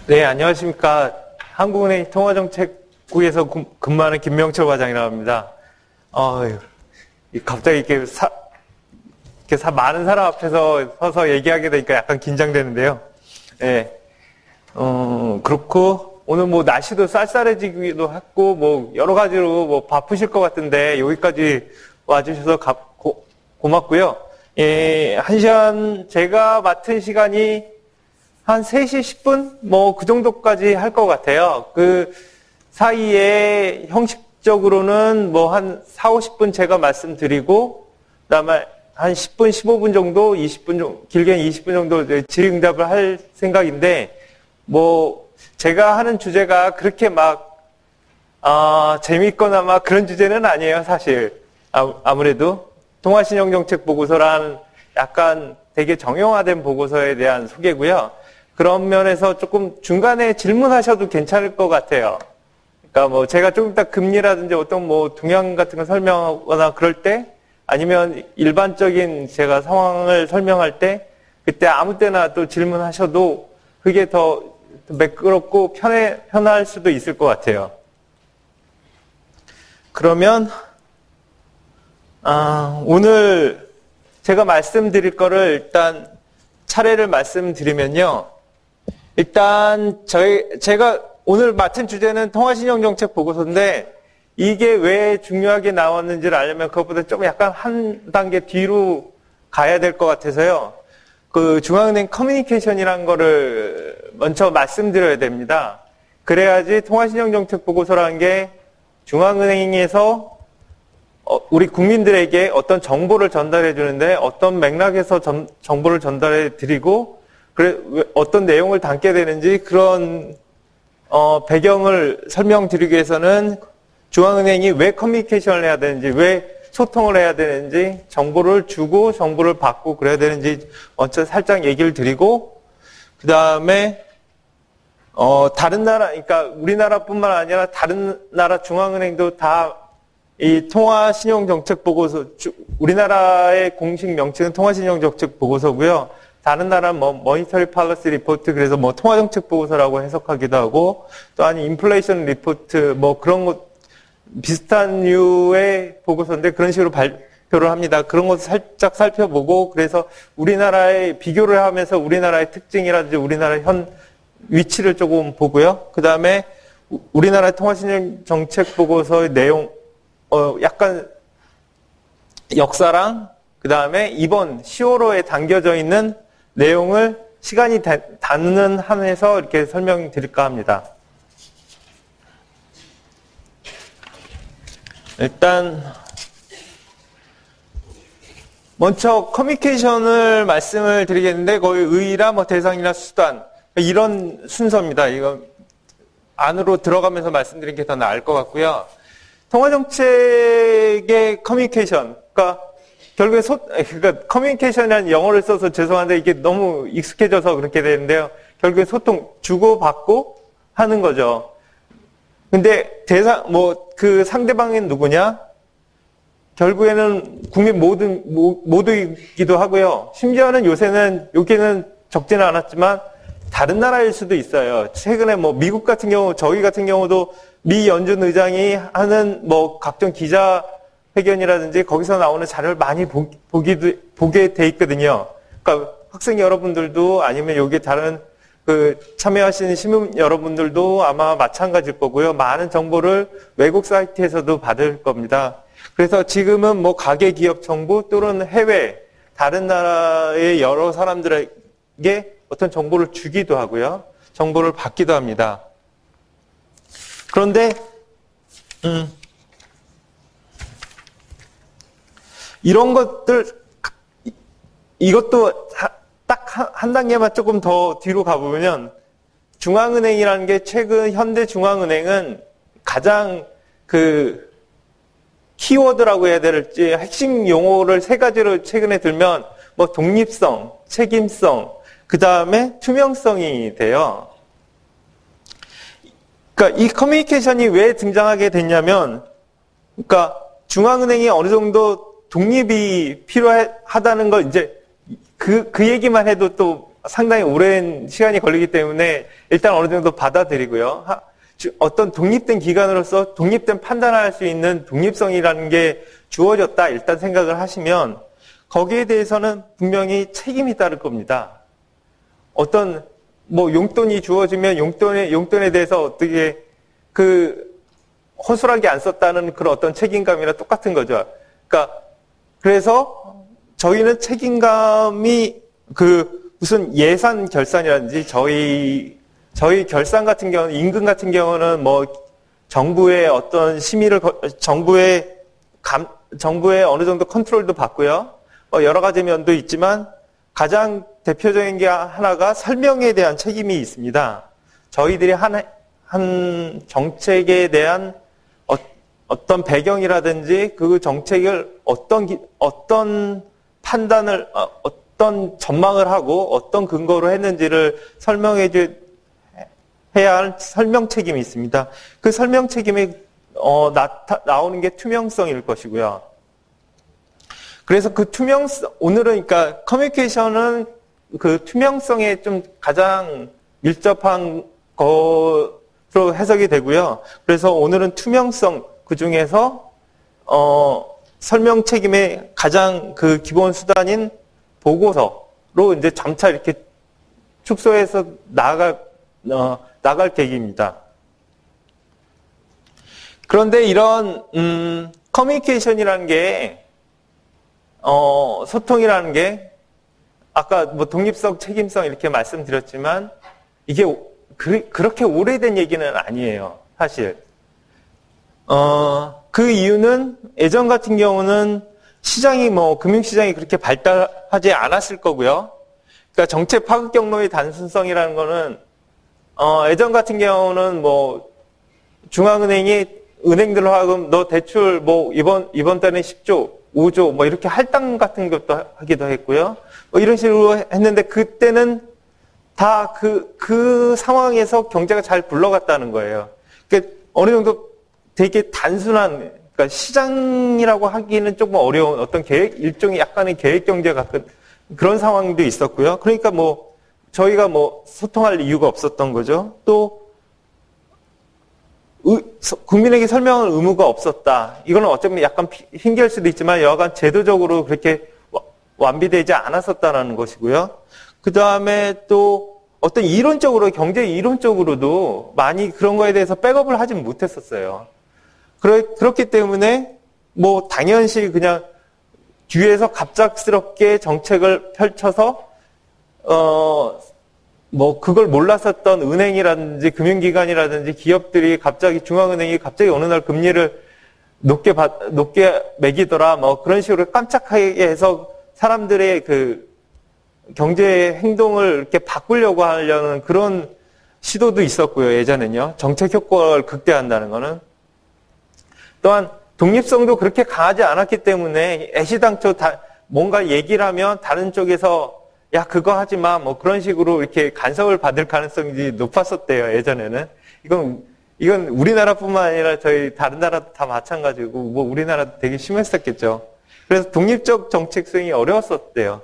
네, 안녕하십니까. 한국은행 통화정책국에서 근무하는 김명철 과장이라고 합니다. 갑자기 이렇게 많은 사람 앞에서 서서 얘기하게 되니까 약간 긴장되는데요. 네. 그렇고, 오늘 뭐 날씨도 쌀쌀해지기도 했고, 뭐 여러 가지로 뭐 바쁘실 것 같은데, 여기까지 와주셔서 고맙고요. 예, 1시간, 제가 맡은 시간이 한 3시 10분? 뭐, 그 정도까지 할 것 같아요. 그 사이에 형식적으로는 뭐 한 4, 50분 제가 말씀드리고, 그 다음에 한 10분, 15분 정도, 20분 정도, 길게는 20분 정도 질의응답을 할 생각인데, 뭐, 제가 하는 주제가 그렇게 재밌거나 막 그런 주제는 아니에요, 사실. 아무래도. 통화신용정책 보고서란 약간 되게 정형화된 보고서에 대한 소개고요. 그런 면에서 조금 중간에 질문하셔도 괜찮을 것 같아요. 그러니까 뭐 제가 조금 이따 금리라든지 어떤 뭐 동향 같은 거 설명하거나 그럴 때 아니면 일반적인 제가 상황을 설명할 때 그때 아무 때나 또 질문하셔도 그게 더 매끄럽고 편할 수도 있을 것 같아요. 그러면 오늘 제가 말씀드릴 거를 일단 차례를 말씀드리면요. 일단 제가 오늘 맡은 주제는 통화신용정책 보고서인데 이게 왜 중요하게 나왔는지를 알려면 그것보다 좀 약간 한 단계 뒤로 가야 될 것 같아서요. 그 중앙은행 커뮤니케이션이라는 거를 먼저 말씀드려야 됩니다. 그래야지 통화신용정책 보고서라는 게 중앙은행에서 우리 국민들에게 어떤 정보를 전달해 주는데 어떤 맥락에서 정보를 전달해 드리고 어떤 내용을 담게 되는지 그런 배경을 설명드리기 위해서는 중앙은행이 왜 커뮤니케이션을 해야 되는지 왜 소통을 해야 되는지 정보를 주고 정보를 받고 그래야 되는지 먼저 살짝 얘기를 드리고 그 다음에 다른 나라 그러니까 우리나라뿐만 아니라 다른 나라 중앙은행도 다 이 통화신용정책보고서, 우리나라의 공식 명칭은 통화신용정책보고서고요. 다른 나라는 뭐 모니터리 팔러시 리포트 그래서 뭐 통화정책보고서라고 해석하기도 하고 또 아니 인플레이션 리포트 뭐 그런 것 비슷한 류의 보고서인데 그런 식으로 발표를 합니다. 그런 것을 살짝 살펴보고 그래서 우리나라의 비교를 하면서 우리나라의 특징이라든지 우리나라의 현 위치를 조금 보고요. 그 다음에 우리나라의 통화신용정책보고서의 내용 약간 역사랑 그 다음에 이번 10월호에 담겨져 있는 내용을 시간이 닿는 한에서 이렇게 설명드릴까 합니다. 일단 먼저 커뮤니케이션을 말씀을 드리겠는데 거의 의의라 뭐 대상이나 수단 이런 순서입니다. 이거 안으로 들어가면서 말씀드리는 게 더 나을 것 같고요. 통화정책의 커뮤니케이션, 그러니까 결국에 그러니까 커뮤니케이션이라는 영어를 써서 죄송한데 이게 너무 익숙해져서 그렇게 되는데요. 결국에 소통, 주고받고 하는 거죠. 근데 그 상대방은 누구냐? 결국에는 국민 모두이기도 하고요. 심지어는 요새는, 여기는 적지는 않았지만 다른 나라일 수도 있어요. 최근에 뭐 미국 같은 경우, 저희 같은 경우도 미 연준 의장이 하는 뭐 각종 기자회견이라든지 거기서 나오는 자료를 많이 보게 돼 있거든요. 그러니까 학생 여러분들도 아니면 여기 다른 참여하시는 시민 여러분들도 아마 마찬가지일 거고요. 많은 정보를 외국 사이트에서도 받을 겁니다. 그래서 지금은 뭐 가계 기업 정보 또는 해외 다른 나라의 여러 사람들에게 어떤 정보를 주기도 하고요. 정보를 받기도 합니다. 그런데 이런 것들 이것도 딱 한 단계만 조금 더 뒤로 가보면 중앙은행이라는 게 최근 현대 중앙은행은 가장 키워드라고 해야 될지 핵심 용어를 3가지로 최근에 들면 뭐 독립성, 책임성, 그 다음에 투명성이 돼요. 그러니까 이 커뮤니케이션이 왜 등장하게 됐냐면, 그러니까 중앙은행이 어느 정도 독립이 필요하다는 걸 이제 그 얘기만 해도 또 상당히 오랜 시간이 걸리기 때문에 일단 어느 정도 받아들이고요. 어떤 독립된 기관으로서 독립된 판단을 할 수 있는 독립성이라는 게 주어졌다 일단 생각을 하시면 거기에 대해서는 분명히 책임이 따를 겁니다. 어떤 뭐 용돈이 주어지면 용돈에 대해서 어떻게 허술하게 안 썼다는 그런 어떤 책임감이랑 똑같은 거죠. 그러니까 그래서 저희는 책임감이 무슨 예산 결산이라든지 저희 결산 같은 경우는 임금 같은 경우는 뭐 정부의 어떤 심의를 정부의 어느 정도 컨트롤도 받고요. 여러 가지 면도 있지만 가장 대표적인 게 하나가 설명에 대한 책임이 있습니다. 저희들이 한 정책에 대한 어떤 배경이라든지 그 정책을 어떤 판단을 어떤 전망을 하고 어떤 근거로 했는지를 해야 할 설명 책임이 있습니다. 그 설명 책임이 나오는 게 투명성일 것이고요. 그래서 그 오늘은 그러니까 커뮤니케이션은 그 투명성에 좀 가장 밀접한 거로 해석이 되고요. 그래서 오늘은 투명성, 그 중에서, 설명 책임의 가장 그 기본 수단인 보고서로 이제 점차 이렇게 축소해서 나갈 계획입니다. 그런데 이런, 커뮤니케이션이라는 게, 소통이라는 게, 아까 뭐 독립성, 책임성 이렇게 말씀드렸지만, 이게 그렇게 오래된 얘기는 아니에요, 사실. 그 이유는 예전 같은 경우는 금융시장이 그렇게 발달하지 않았을 거고요. 그러니까 정책 파급 경로의 단순성이라는 거는, 예전 같은 경우는 뭐, 중앙은행이 은행들로 하여금 너 대출 뭐, 이번 달에 10조, 5조, 뭐 이렇게 할당 같은 것도 하기도 했고요. 뭐 이런 식으로 했는데 그때는 다 그 상황에서 경제가 잘 굴러갔다는 거예요. 그러니까 어느 정도 되게 단순한, 그러니까 시장이라고 하기는 조금 어려운 어떤 일종의 약간의 계획 경제 같은 그런 상황도 있었고요. 그러니까 뭐, 저희가 뭐, 소통할 이유가 없었던 거죠. 또, 국민에게 설명할 의무가 없었다. 이거는 어쩌면 약간 핑계일 수도 있지만 여하간 제도적으로 그렇게 완비되지 않았었다는 것이고요. 그 다음에 또 어떤 경제 이론적으로도 많이 그런 거에 대해서 백업을 하진 못했었어요. 그렇기 때문에 뭐 당연시 그냥 뒤에서 갑작스럽게 정책을 펼쳐서 뭐 그걸 몰랐었던 은행이라든지 금융기관이라든지 기업들이 중앙은행이 갑자기 어느 날 금리를 높게 매기더라 뭐 그런 식으로 깜짝하게 해서 사람들의 그 경제 행동을 이렇게 바꾸려고 하려는 그런 시도도 있었고요. 예전엔요. 정책 효과를 극대화한다는 거는. 또한 독립성도 그렇게 강하지 않았기 때문에 애시당초 뭔가 얘기를 하면 다른 쪽에서 야, 그거 하지 마. 뭐 그런 식으로 이렇게 간섭을 받을 가능성이 높았었대요, 예전에는. 이건 우리나라뿐만 아니라 저희 다른 나라도 다 마찬가지고, 뭐 우리나라도 되게 심했었겠죠. 그래서 독립적 정책 수행이 어려웠었대요.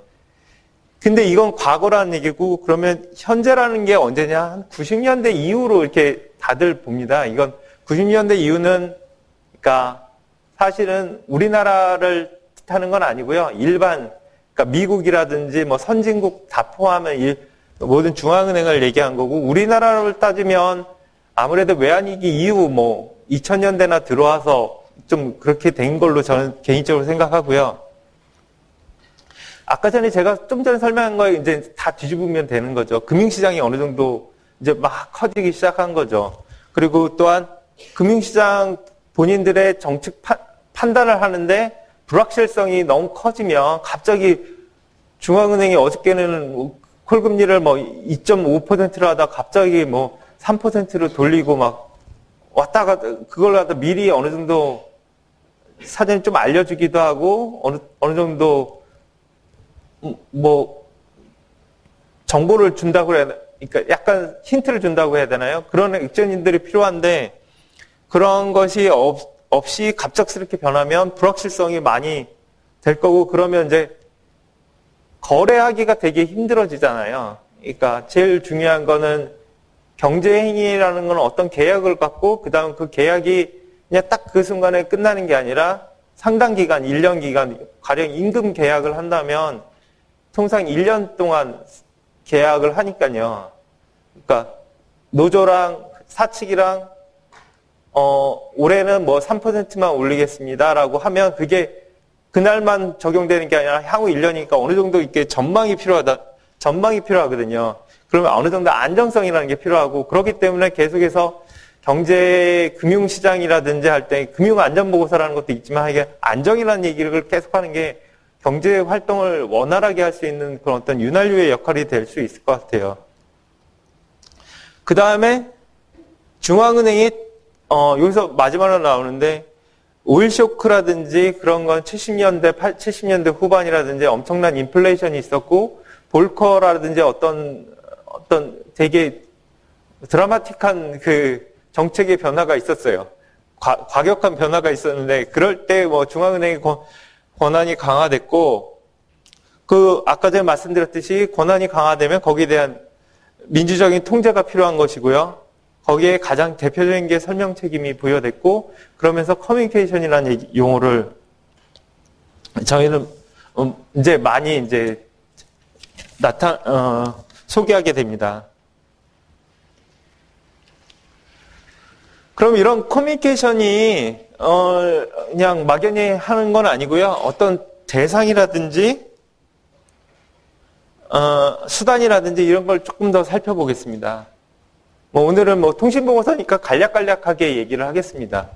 근데 이건 과거라는 얘기고, 그러면 현재라는 게 언제냐? 한 90년대 이후로 이렇게 다들 봅니다. 이건 90년대 이후는, 그러니까 사실은 우리나라를 뜻하는 건 아니고요. 그러니까 미국이라든지 뭐 선진국 다 포함한 모든 중앙은행을 얘기한 거고 우리나라를 따지면 아무래도 외환위기 이후 뭐 2000년대나 들어와서 좀 그렇게 된 걸로 저는 개인적으로 생각하고요. 아까 전에 제가 좀 전에 설명한 거에 이제 다 뒤집으면 되는 거죠. 금융시장이 어느 정도 이제 막 커지기 시작한 거죠. 그리고 또한 금융시장 본인들의 정책 판단을 하는데 불확실성이 너무 커지면 갑자기 중앙은행이 어저께는 콜금리를 뭐 2.5%로 하다 갑자기 뭐 3%로 돌리고 막 왔다가 그걸 갖다 미리 어느 정도 사전에 좀 알려주기도 하고 어느 정도 뭐 정보를 준다고 해야 그러니까 약간 힌트를 준다고 해야 되나요? 그런 액션인들이 필요한데 그런 것이 없이 갑작스럽게 변하면 불확실성이 많이 될 거고 그러면 이제 거래하기가 되게 힘들어지잖아요. 그러니까 제일 중요한 거는 경제행위라는 건 어떤 계약을 갖고 그 다음 그 계약이 그냥 딱 그 순간에 끝나는 게 아니라 상당 기간, 1년 기간, 가령 임금 계약을 한다면 통상 1년 동안 계약을 하니까요. 그러니까 노조랑 사측이랑 올해는 뭐 3%만 올리겠습니다라고 하면 그게 그날만 적용되는 게 아니라 향후 1년이니까 어느 정도 이렇게 전망이 필요하거든요. 그러면 어느 정도 안정성이라는 게 필요하고 그렇기 때문에 계속해서 경제 금융시장이라든지 할 때 금융안전보고서라는 것도 있지만 이게 안정이라는 얘기를 계속하는 게 경제 활동을 원활하게 할 수 있는 그런 어떤 윤활유의 역할이 될 수 있을 것 같아요. 그 다음에 중앙은행이 여기서 마지막으로 나오는데 오일 쇼크라든지 그런 건 70년대 후반이라든지 엄청난 인플레이션이 있었고 볼커라든지 어떤 되게 드라마틱한 그 정책의 변화가 있었어요. 과격한 변화가 있었는데 그럴 때 뭐 중앙은행의 권한이 강화됐고 그 아까 전에 말씀드렸듯이 권한이 강화되면 거기에 대한 민주적인 통제가 필요한 것이고요. 거기에 가장 대표적인 게 설명 책임이 부여됐고 그러면서 커뮤니케이션이라는 용어를 저희는 이제 많이 이제 소개하게 됩니다. 그럼 이런 커뮤니케이션이 그냥 막연히 하는 건 아니고요. 어떤 대상이라든지 수단이라든지 이런 걸 조금 더 살펴보겠습니다. 오늘은 통신보고서니까 간략간략하게 얘기를 하겠습니다.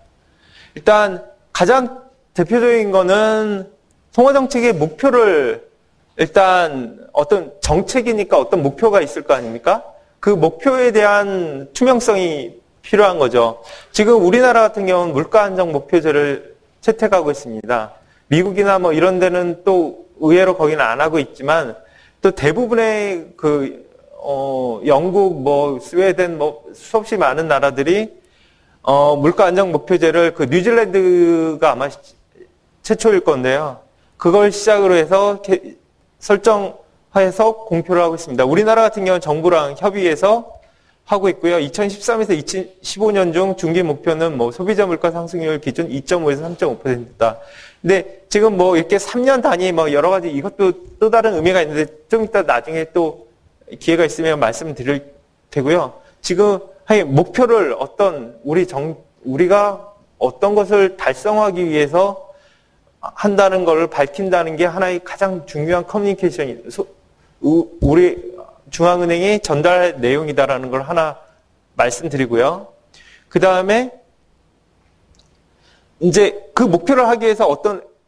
일단 가장 대표적인 거는 통화정책의 목표를 일단 어떤 정책이니까 어떤 목표가 있을 거 아닙니까? 그 목표에 대한 투명성이 필요한 거죠. 지금 우리나라 같은 경우는 물가안정 목표제를 채택하고 있습니다. 미국이나 이런 데는 또 의외로 거기는 안 하고 있지만 또 대부분의 영국, 스웨덴, 수없이 많은 나라들이, 물가 안정 목표제를 뉴질랜드가 아마 최초일 건데요. 그걸 시작으로 해서 설정해서 공표를 하고 있습니다. 우리나라 같은 경우는 정부랑 협의해서 하고 있고요. 2013에서 2015년 중 중기 목표는 소비자 물가 상승률 기준 2.5에서 3.5%다. 근데 지금 이렇게 3년 단위 여러 가지 이것도 또 다른 의미가 있는데 좀 이따 나중에 또 기회가 있으면 말씀드릴 테고요. 지금 목표를 우리가 어떤 것을 달성하기 위해서 한다는 것을 밝힌다는 게 하나의 가장 중요한 커뮤니케이션이 우리 중앙은행이 전달할 내용이다라는 걸 하나 말씀드리고요. 그 다음에 이제 그 목표를 하기 위해서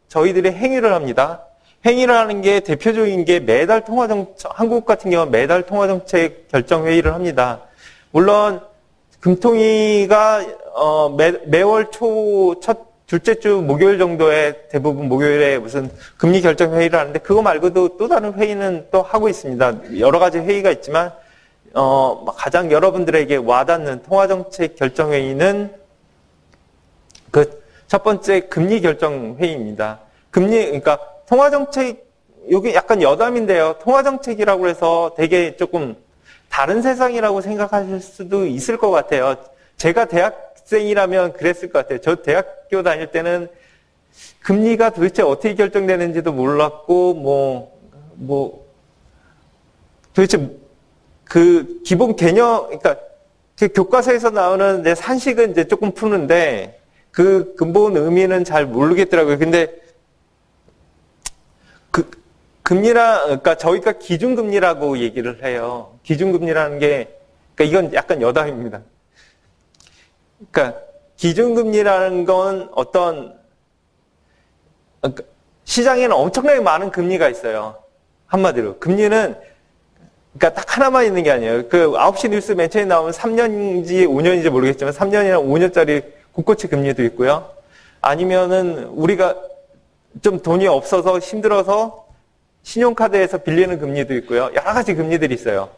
저희들이 행위를 합니다. 행위를 하는 게 대표적인 게 매달 한국 같은 경우는 매달 통화정책 결정회의를 합니다. 물론 금통위가 매월 둘째 주 목요일 정도에 대부분 목요일에 무슨 금리 결정 회의를 하는데 그거 말고도 또 다른 회의는 또 하고 있습니다. 여러 가지 회의가 있지만 가장 여러분들에게 와닿는 통화정책 결정 회의는 그 첫 번째 금리 결정 회의입니다. 그러니까 통화정책 여기 약간 여담인데요. 통화정책이라고 해서 되게 조금 다른 세상이라고 생각하실 수도 있을 것 같아요. 제가 대학생이라면 그랬을 것 같아요. 저 대학교 다닐 때는 금리가 도대체 어떻게 결정되는지도 몰랐고, 도대체 그 기본 개념, 그러니까 그 교과서에서 나오는 내 산식은 이제 조금 푸는데 그 근본 의미는 잘 모르겠더라고요. 근데 그러니까 저희가 기준금리라고 얘기를 해요. 기준금리라는 게, 그러니까 이건 약간 여담입니다. 그러니까 기준금리라는 건 그러니까 시장에는 엄청나게 많은 금리가 있어요. 한마디로. 금리는, 그러니까 딱 하나만 있는 게 아니에요. 9시 뉴스 맨 처음에 나오면 3년인지 5년인지 모르겠지만 3년이나 5년짜리 국고채 금리도 있고요. 아니면은 우리가 좀 돈이 없어서 힘들어서 신용카드에서 빌리는 금리도 있고요. 여러 가지 금리들이 있어요.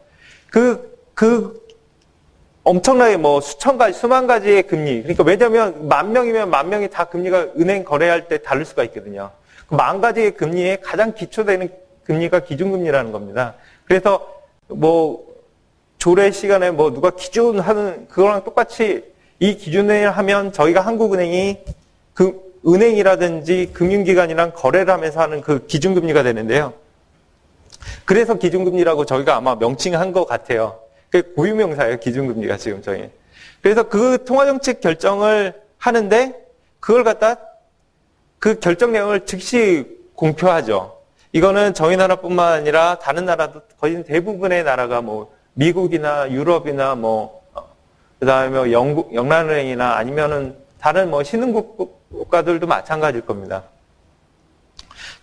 엄청나게 수천 가지, 수만 가지의 금리. 그러니까 왜냐면 10,000명이면 10,000명이 다 금리가 은행 거래할 때 다를 수가 있거든요. 그 10,000가지의 금리에 가장 기초되는 금리가 기준금리라는 겁니다. 그래서 뭐 조례 시간에 뭐 누가 기준하는 그거랑 똑같이 이 기준을 하면 저희가 한국은행이 그 은행이라든지 금융기관이랑 거래를 하면서 하는 그 기준금리가 되는데요. 그래서 기준금리라고 저희가 아마 명칭한 것 같아요. 그게 고유명사예요, 기준금리가 지금 저희. 그래서 그 통화정책 결정을 하는데 그걸 갖다 그 결정 내용을 즉시 공표하죠. 이거는 저희 나라뿐만 아니라 다른 나라도 거의 대부분의 나라가 뭐 미국이나 유럽이나 뭐 그다음에 뭐 영국, 영란은행이나 아니면은 다른 뭐 신흥국 국가들도 마찬가지일 겁니다.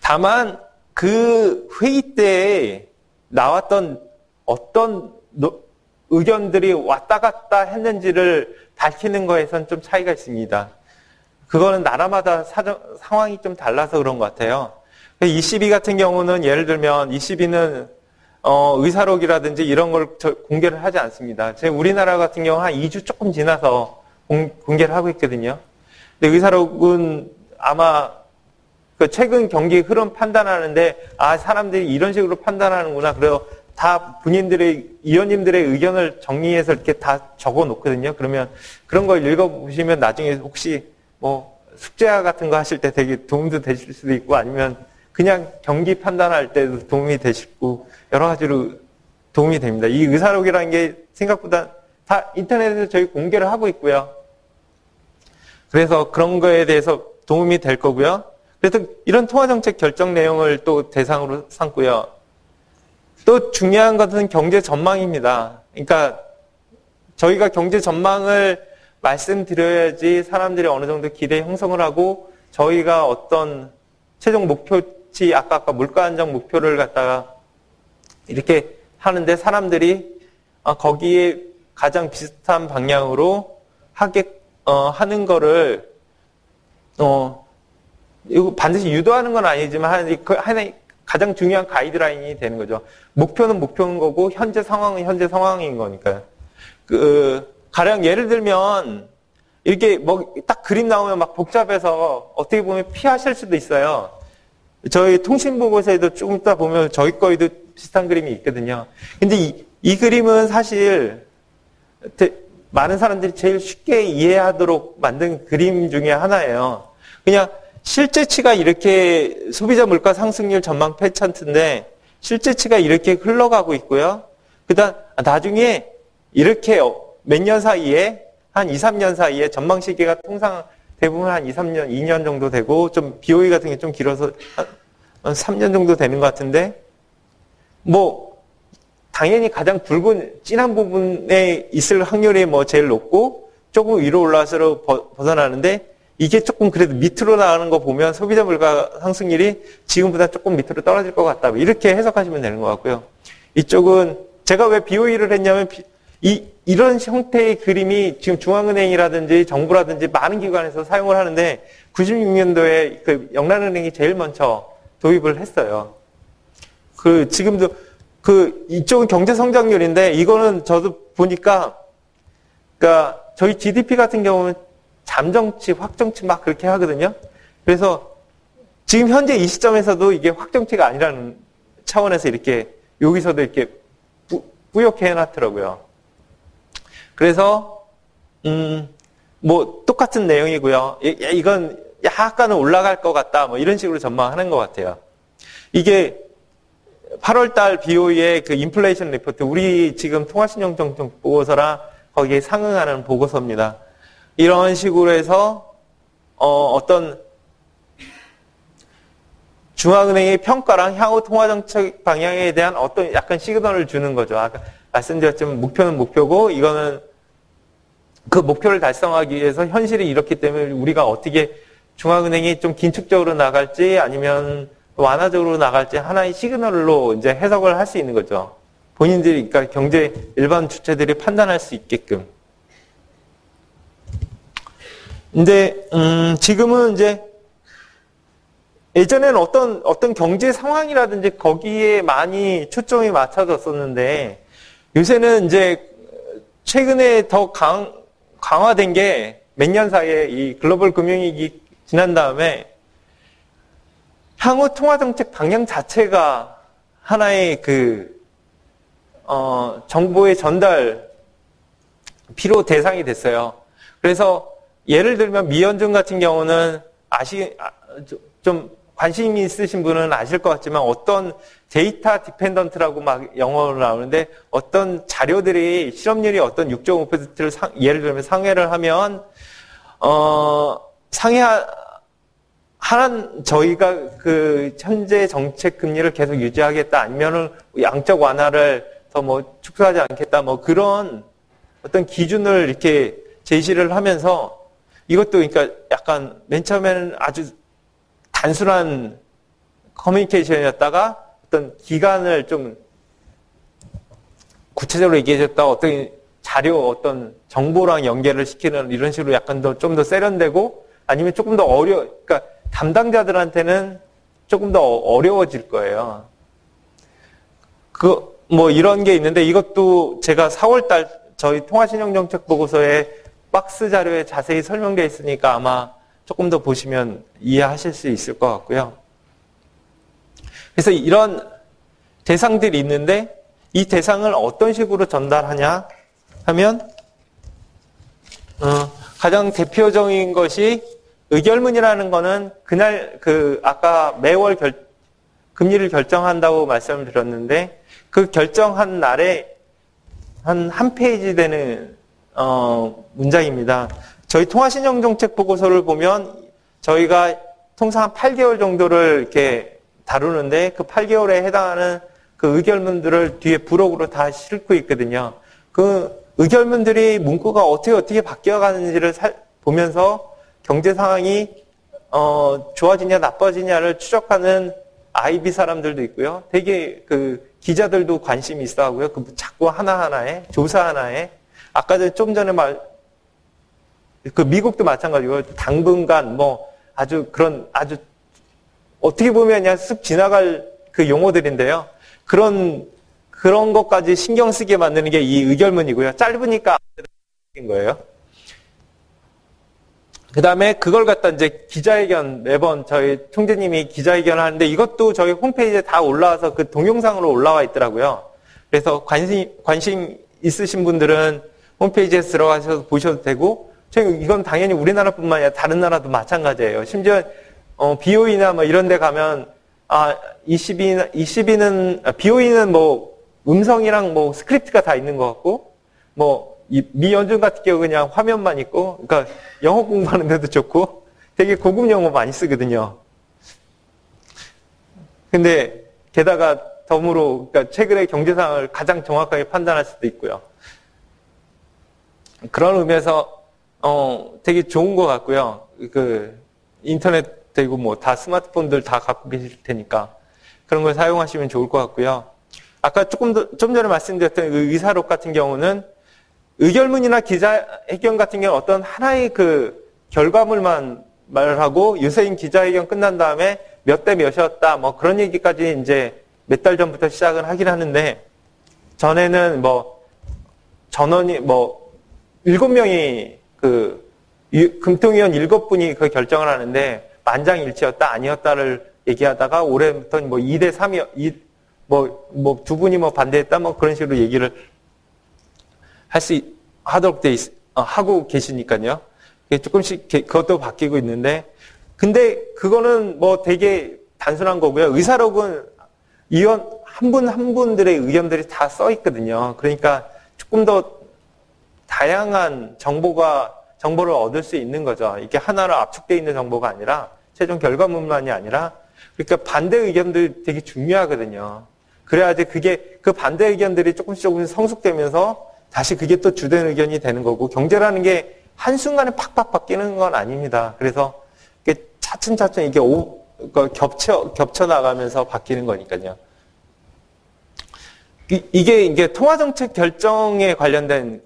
다만 그 회의 때에 나왔던 어떤 의견들이 왔다 갔다 했는지를 밝히는 거에선 좀 차이가 있습니다. 그거는 나라마다 상황이 좀 달라서 그런 것 같아요. ECB 같은 경우는 예를 들면 ECB는 의사록이라든지 이런 걸 공개를 하지 않습니다. 우리나라 같은 경우 한 2주 조금 지나서 공개를 하고 있거든요. 근데 의사록은 아마 그 최근 경기 흐름 판단하는데 사람들이 이런 식으로 판단하는구나. 그래서 다 위원님들의 의견을 정리해서 이렇게 다 적어 놓거든요. 그러면 그런 걸 읽어보시면 나중에 혹시 뭐 숙제화 같은 거 하실 때 되게 도움도 되실 수도 있고 아니면 그냥 경기 판단할 때도 도움이 되시고 여러 가지로 도움이 됩니다. 이 의사록이라는 게 생각보다 다 인터넷에서 저희 공개를 하고 있고요. 그래서 그런 거에 대해서 도움이 될 거고요. 그래서 이런 통화정책 결정 내용을 또 대상으로 삼고요. 또 중요한 것은 경제 전망입니다. 그러니까 저희가 경제 전망을 말씀드려야지 사람들이 어느 정도 기대 형성을 하고 저희가 어떤 최종 목표치 아까 물가 안정 목표를 갖다가 이렇게 하는데 사람들이 거기에 가장 비슷한 방향으로 하는 거를 이거 반드시 유도하는 건 아니지만 하나의 가장 중요한 가이드라인이 되는 거죠. 목표는 목표인 거고 현재 상황은 현재 상황인 거니까요. 가령 예를 들면 이렇게 뭐 딱 그림 나오면 막 복잡해서 어떻게 보면 피하실 수도 있어요. 저희 통신보고서에도 조금 이따 보면 저희 거에도 비슷한 그림이 있거든요. 근데 이 그림은 사실 많은 사람들이 제일 쉽게 이해하도록 만든 그림 중에 하나예요. 그냥 실제치가 이렇게 소비자 물가 상승률 전망 패 차트인데 실제치가 이렇게 흘러가고 있고요. 그다음 나중에 이렇게 몇 년 사이에 한 2, 3년 사이에 전망 시기가 통상 대부분 한 2, 3년, 2년 정도 되고 좀 BOE 같은 게 좀 길어서 한 3년 정도 되는 것 같은데 뭐 당연히 가장 붉은 진한 부분에 있을 확률이 뭐 제일 높고 조금 위로 올라와서 벗어나는데 이게 조금 그래도 밑으로 나가는 거 보면 소비자 물가 상승률이 지금보다 조금 밑으로 떨어질 것 같다. 이렇게 해석하시면 되는 것 같고요. 이쪽은 제가 왜 BOE를 했냐면 이런 형태의 그림이 지금 중앙은행이라든지 정부라든지 많은 기관에서 사용을 하는데 96년도에 그 영란은행이 제일 먼저 도입을 했어요. 지금도 이쪽은 경제 성장률인데 이거는 저도 보니까 그러니까 저희 GDP 같은 경우는 잠정치, 확정치 막 그렇게 하거든요. 그래서 지금 현재 이 시점에서도 이게 확정치가 아니라는 차원에서 이렇게 여기서도 이렇게 뿌옇게 해놨더라고요. 그래서 뭐 똑같은 내용이고요. 이건 약간은 올라갈 것 같다. 뭐 이런 식으로 전망하는 것 같아요. 이게 8월달 BOE의 그 인플레이션 리포트, 우리 지금 통화신용정책 보고서랑 거기에 상응하는 보고서입니다. 이런 식으로 해서 어떤 중앙은행의 평가랑 향후 통화정책 방향에 대한 어떤 약간 시그널을 주는 거죠. 아까 말씀드렸지만 목표는 목표고 이거는 그 목표를 달성하기 위해서 현실이 이렇기 때문에 우리가 어떻게 중앙은행이 좀 긴축적으로 나갈지 아니면 완화적으로 나갈지 하나의 시그널로 이제 해석을 할 수 있는 거죠. 본인들이, 그러니까 경제 일반 주체들이 판단할 수 있게끔. 근데, 지금은 이제, 예전에는 어떤 경제 상황이라든지 거기에 많이 초점이 맞춰졌었는데, 요새는 이제, 최근에 더 강화된 게 몇 년 사이에 이 글로벌 금융위기 지난 다음에, 향후 통화정책 방향 자체가 하나의 정보의 전달 필요 대상이 됐어요. 그래서 예를 들면 미연준 같은 경우는 좀 관심이 있으신 분은 아실 것 같지만 어떤 데이터 디펜던트라고 막 영어로 나오는데 어떤 자료들이 실업률이 어떤 6.5%를 예를 들면 상회를 하면 저희가 그 현재 정책 금리를 계속 유지하겠다 아니면은 양적 완화를 더 뭐 축소하지 않겠다 뭐 그런 어떤 기준을 이렇게 제시를 하면서 이것도 그러니까 약간 맨 처음에는 아주 단순한 커뮤니케이션이었다가 어떤 기간을 좀 구체적으로 얘기해줬다가 어떤 자료, 어떤 정보랑 연계를 시키는 이런 식으로 약간 좀 더 세련되고 아니면 조금 더 그러니까 담당자들한테는 조금 더 어려워질 거예요. 뭐 이런 게 있는데 이것도 제가 4월달 저희 통화신용정책 보고서에 박스 자료에 자세히 설명되어 있으니까 아마 조금 더 보시면 이해하실 수 있을 것 같고요. 그래서 이런 대상들이 있는데 이 대상을 어떤 식으로 전달하냐 하면 가장 대표적인 것이 의결문이라는 거는 그날 아까 매월 금리를 결정한다고 말씀을 드렸는데 그 결정한 날에 한 페이지 되는 문장입니다. 저희 통화신용정책 보고서를 보면 저희가 통상 한 8개월 정도를 이렇게 다루는데 그 8개월에 해당하는 그 의결문들을 뒤에 부록으로 다 싣고 있거든요. 그 의결문들이 문구가 어떻게 바뀌어가는지를 보면서 경제 상황이 좋아지냐 나빠지냐를 추적하는 IB 사람들도 있고요. 되게 그 기자들도 관심이 있어 하고요. 그 자꾸 하나하나에 조사 하나에 아까 좀 전에 그 미국도 마찬가지고 당분간 뭐 아주 어떻게 보면 그냥 쓱 지나갈 그 용어들인데요. 그런 것까지 신경 쓰게 만드는 게 이 의결문이고요. 짧으니까 인 거예요. 그 다음에 그걸 갖다 이제 기자회견 매번 저희 총재님이 기자회견을 하는데 이것도 저희 홈페이지에 다 올라와서 그 동영상으로 올라와 있더라고요. 그래서 관심 있으신 분들은 홈페이지에 들어가셔서 보셔도 되고 이건 당연히 우리나라뿐만 아니라 다른 나라도 마찬가지예요. 심지어 BOE나 뭐 이런 데 가면 BOE는 뭐 음성이랑 뭐 스크립트가 다 있는 것 같고 뭐 미연준 같은 경우 그냥 화면만 있고 그러니까 영어 공부하는 데도 좋고 되게 고급 영어 많이 쓰거든요. 근데 게다가 덤으로 그러니까 최근의 경제 상황을 가장 정확하게 판단할 수도 있고요. 그런 의미에서 되게 좋은 것 같고요. 그 인터넷 되고 뭐 다 스마트폰들 다 갖고 계실 테니까 그런 걸 사용하시면 좋을 것 같고요. 아까 좀 전에 말씀드렸던 의사록 같은 경우는 의결문이나 기자회견 같은 경우는 어떤 하나의 그 결과물만 말하고 유세인 기자회견 끝난 다음에 몇 대 몇이었다 뭐 그런 얘기까지 이제 몇 달 전부터 시작을 하긴 하는데 전에는 뭐 전원이 뭐 7명이 그 금통위원 7분이 그 결정을 하는데 만장일치였다 아니었다를 얘기하다가 올해부터는 뭐 2대 3이 뭐 2분이 뭐 반대했다 뭐 그런 식으로 얘기를 하도록 하고 계시니까요. 조금씩 그것도 바뀌고 있는데 근데 그거는 뭐 되게 단순한 거고요. 의사록은 의원 한 분들의 의견들이 다 써 있거든요. 그러니까 조금 더 다양한 정보를 얻을 수 있는 거죠. 이게 하나로 압축되어 있는 정보가 아니라 최종 결과물만이 아니라 그러니까 반대 의견들이 되게 중요하거든요. 그래야지 그 반대 의견들이 조금씩 성숙되면서 다시 그게 또 주된 의견이 되는 거고 경제라는 게 한순간에 팍팍 바뀌는 건 아닙니다. 그래서 이게 차츰차츰 이게 겹쳐 나가면서 바뀌는 거니까요. 이게 통화정책 결정에 관련된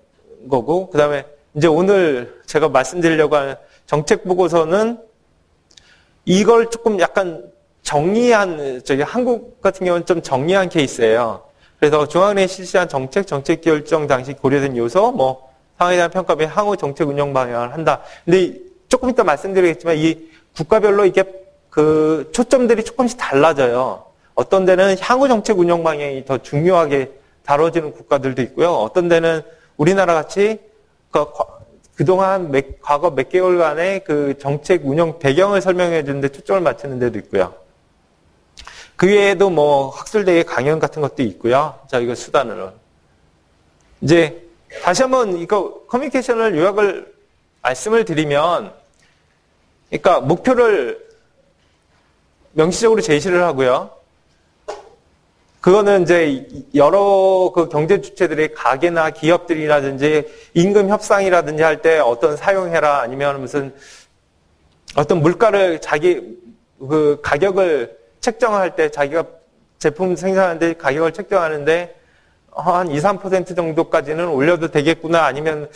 거고 그다음에 이제 오늘 제가 말씀드리려고 하는 정책 보고서는 이걸 조금 약간 정리한 한국 같은 경우는 좀 정리한 케이스예요. 그래서 중앙은행이 실시한 정책 결정 당시 고려된 요소, 뭐 상황에 대한 평가 및 향후 정책 운영 방향을 한다. 근데 조금 이따 말씀드리겠지만 이 국가별로 이게 그 초점들이 조금씩 달라져요. 어떤 데는 향후 정책 운영 방향이 더 중요하게 다뤄지는 국가들도 있고요. 어떤 데는 우리나라 같이 그동안 과거 몇 개월간의 그 정책 운영 배경을 설명해 주는데 초점을 맞추는 데도 있고요. 그 외에도 뭐 학술대회 강연 같은 것도 있고요. 자, 이거 수단으로. 이제 다시 한번 이거 커뮤니케이션을 요약을 말씀을 드리면, 그러니까 목표를 명시적으로 제시를 하고요. 그거는 이제 여러 그 경제 주체들의 가게나 기업들이라든지 임금 협상이라든지 할 때 어떤 사용해라, 아니면 무슨 어떤 물가를 그 가격을 책정할 때, 자기가 제품 생산하는데 가격을 책정하는데 한 2, 3% 정도까지는 올려도 되겠구나, 아니면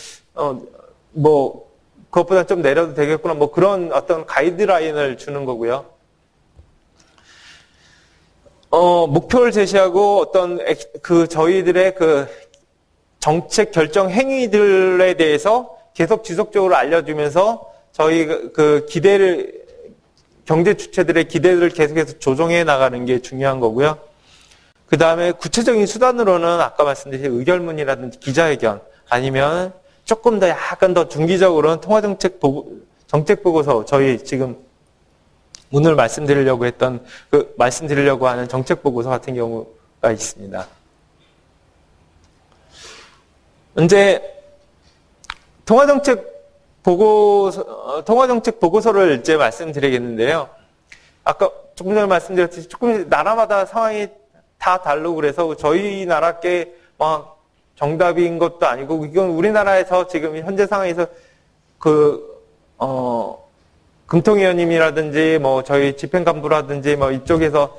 뭐 그것보다 좀 내려도 되겠구나, 뭐 그런 어떤 가이드라인을 주는 거고요. 목표를 제시하고 어떤 저희들의 그 정책 결정 행위들에 대해서 계속 지속적으로 알려주면서 저희 그 기대를, 경제 주체들의 기대들을 계속해서 조정해 나가는 게 중요한 거고요. 그 다음에 구체적인 수단으로는 아까 말씀드린 의결문이라든지 기자회견, 아니면 조금 더 약간 더 중기적으로는 정책 보고서, 저희 지금 오늘 말씀드리려고 하는 정책 보고서 같은 경우가 있습니다. 이제 통화정책 보고서를 이제 말씀드리겠는데요. 아까 조금 전에 말씀드렸듯이 조금 나라마다 상황이 다 다르고, 그래서 저희 나라께 정답인 것도 아니고, 이건 우리나라에서 지금 현재 상황에서 금통위원님이라든지 뭐 저희 집행간부라든지 뭐 이쪽에서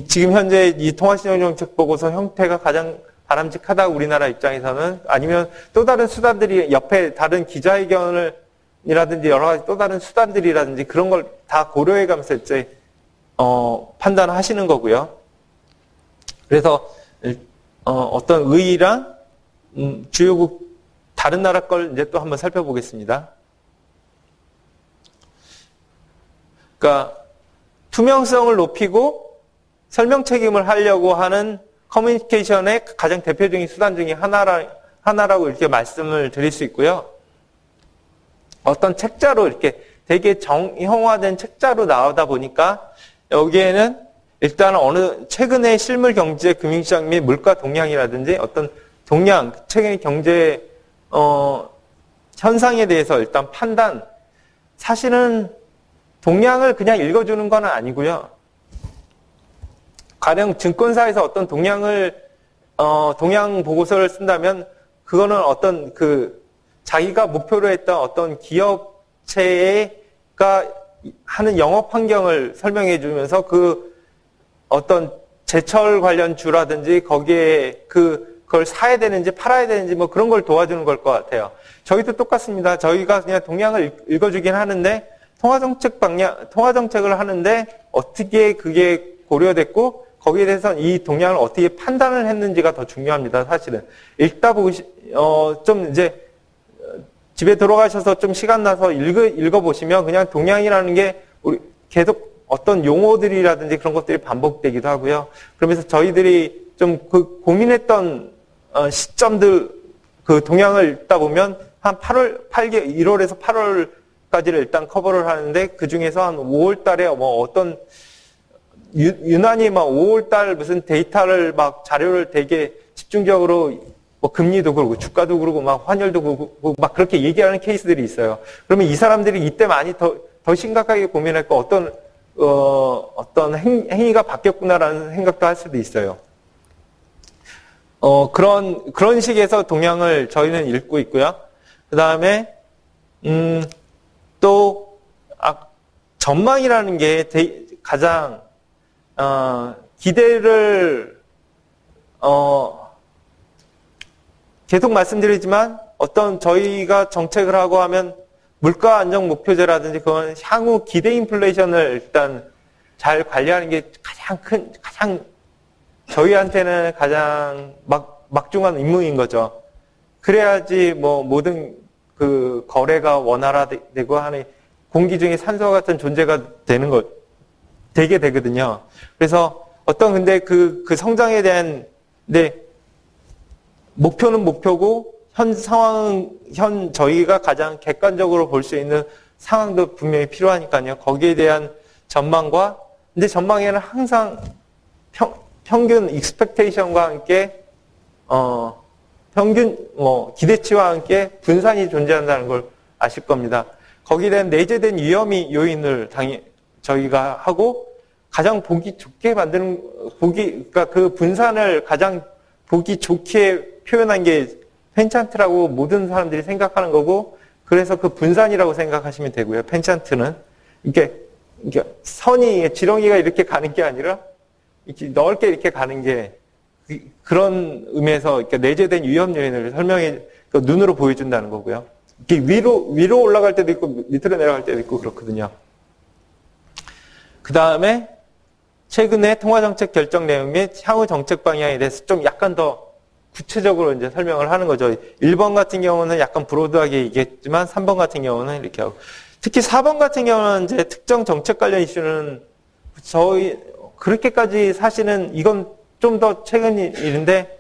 지금 현재 이 통화신용정책 보고서 형태가 가장 바람직하다, 우리나라 입장에서는. 아니면 또 다른 수단들이 옆에 다른 기자회견이라든지 여러 가지 또 다른 수단들이라든지 그런 걸 다 고려해 가면서 이제 판단하시는 거고요. 그래서 어떤 의의랑 주요국 다른 나라 걸 이제 또 한번 살펴보겠습니다. 그러니까 투명성을 높이고 설명 책임을 하려고 하는 커뮤니케이션의 가장 대표적인 수단 중에 하나라고 이렇게 말씀을 드릴 수 있고요. 어떤 책자로 이렇게 되게 정형화된 책자로 나오다 보니까 여기에는 일단 최근의 실물 경제 금융시장 및 물가 동향이라든지 어떤 동향, 최근의 경제 현상에 대해서 일단 판단, 사실은 동향을 그냥 읽어주는 건 아니고요. 가령 증권사에서 어떤 동향 보고서를 쓴다면 그거는 어떤 자기가 목표로 했던 어떤 기업체가 하는 영업 환경을 설명해 주면서 어떤 제철 관련 주라든지 거기에 그걸 사야 되는지 팔아야 되는지 뭐 그런 걸 도와주는 걸 것 같아요. 저희도 똑같습니다. 저희가 그냥 동향을 읽어주긴 하는데 통화정책을 하는데 어떻게 그게 고려됐고 거기에 대해서 이 동향을 어떻게 판단을 했는지가 더 중요합니다. 사실은 읽다 좀 이제 집에 들어가셔서 좀 시간 나서 읽어보시면 그냥 동향이라는 게 우리 계속 어떤 용어들이라든지 그런 것들이 반복되기도 하고요. 그러면서 저희들이 좀 고민했던 시점들 동향을 읽다 보면 한 1월에서 8월까지를 일단 커버를 하는데 그 중에서 한 5월 달에 뭐 어떤 유난히 막 5월 달 무슨 데이터를 막 자료를 되게 집중적으로 뭐 금리도 그러고 주가도 그러고 막 환율도 그러고 막 그렇게 얘기하는 케이스들이 있어요. 그러면 이 사람들이 이때 많이 더 심각하게 고민했고 어떤 행위가 바뀌었구나라는 생각도 할 수도 있어요. 그런 식에서 동향을 저희는 읽고 있고요. 그 다음에 또 전망이라는 게 가장 기대를 계속 말씀드리지만 어떤 저희가 정책을 하고 하면 물가 안정 목표제라든지 그건 향후 기대 인플레이션을 일단 잘 관리하는 게 가장 저희한테는 가장 막중한 임무인 거죠. 그래야지 뭐 모든 그 거래가 원활화되고 하는 공기 중에 산소와 같은 존재가 되게 되거든요. 그래서 근데 그 성장에 대한 목표는 목표고 현 상황, 현 저희가 가장 객관적으로 볼 수 있는 상황도 분명히 필요하니까요. 거기에 대한 전망과, 근데 전망에는 항상 평균 익스펙테이션과 함께 평균 기대치와 함께 분산이 존재한다는 걸 아실 겁니다. 거기에 대한 내재된 위험이 요인을 저희가 하고 가장 보기 좋게 만드는 그러니까 그 분산을 가장 보기 좋게 표현한 게 펜찬트라고 모든 사람들이 생각하는 거고, 그래서 그 분산이라고 생각하시면 되고요. 펜찬트는 이게 선이 지렁이가 이렇게 가는 게 아니라 이렇게 넓게 이렇게 가는 게 그런 의미에서 이렇게 내재된 위험 요인을 설명해 눈으로 보여준다는 거고요. 이렇게 위로 올라갈 때도 있고 밑으로 내려갈 때도 있고 그렇거든요. 그 다음에 최근에 통화정책 결정 내용 및 향후 정책 방향에 대해서 좀 약간 더 구체적으로 이제 설명을 하는 거죠. 1번 같은 경우는 약간 브로드하게 얘기했지만 3번 같은 경우는 이렇게 하고, 특히 4번 같은 경우는 이제 특정 정책 관련 이슈는 저희 그렇게까지 사실은 이건 좀 더 최근 일인데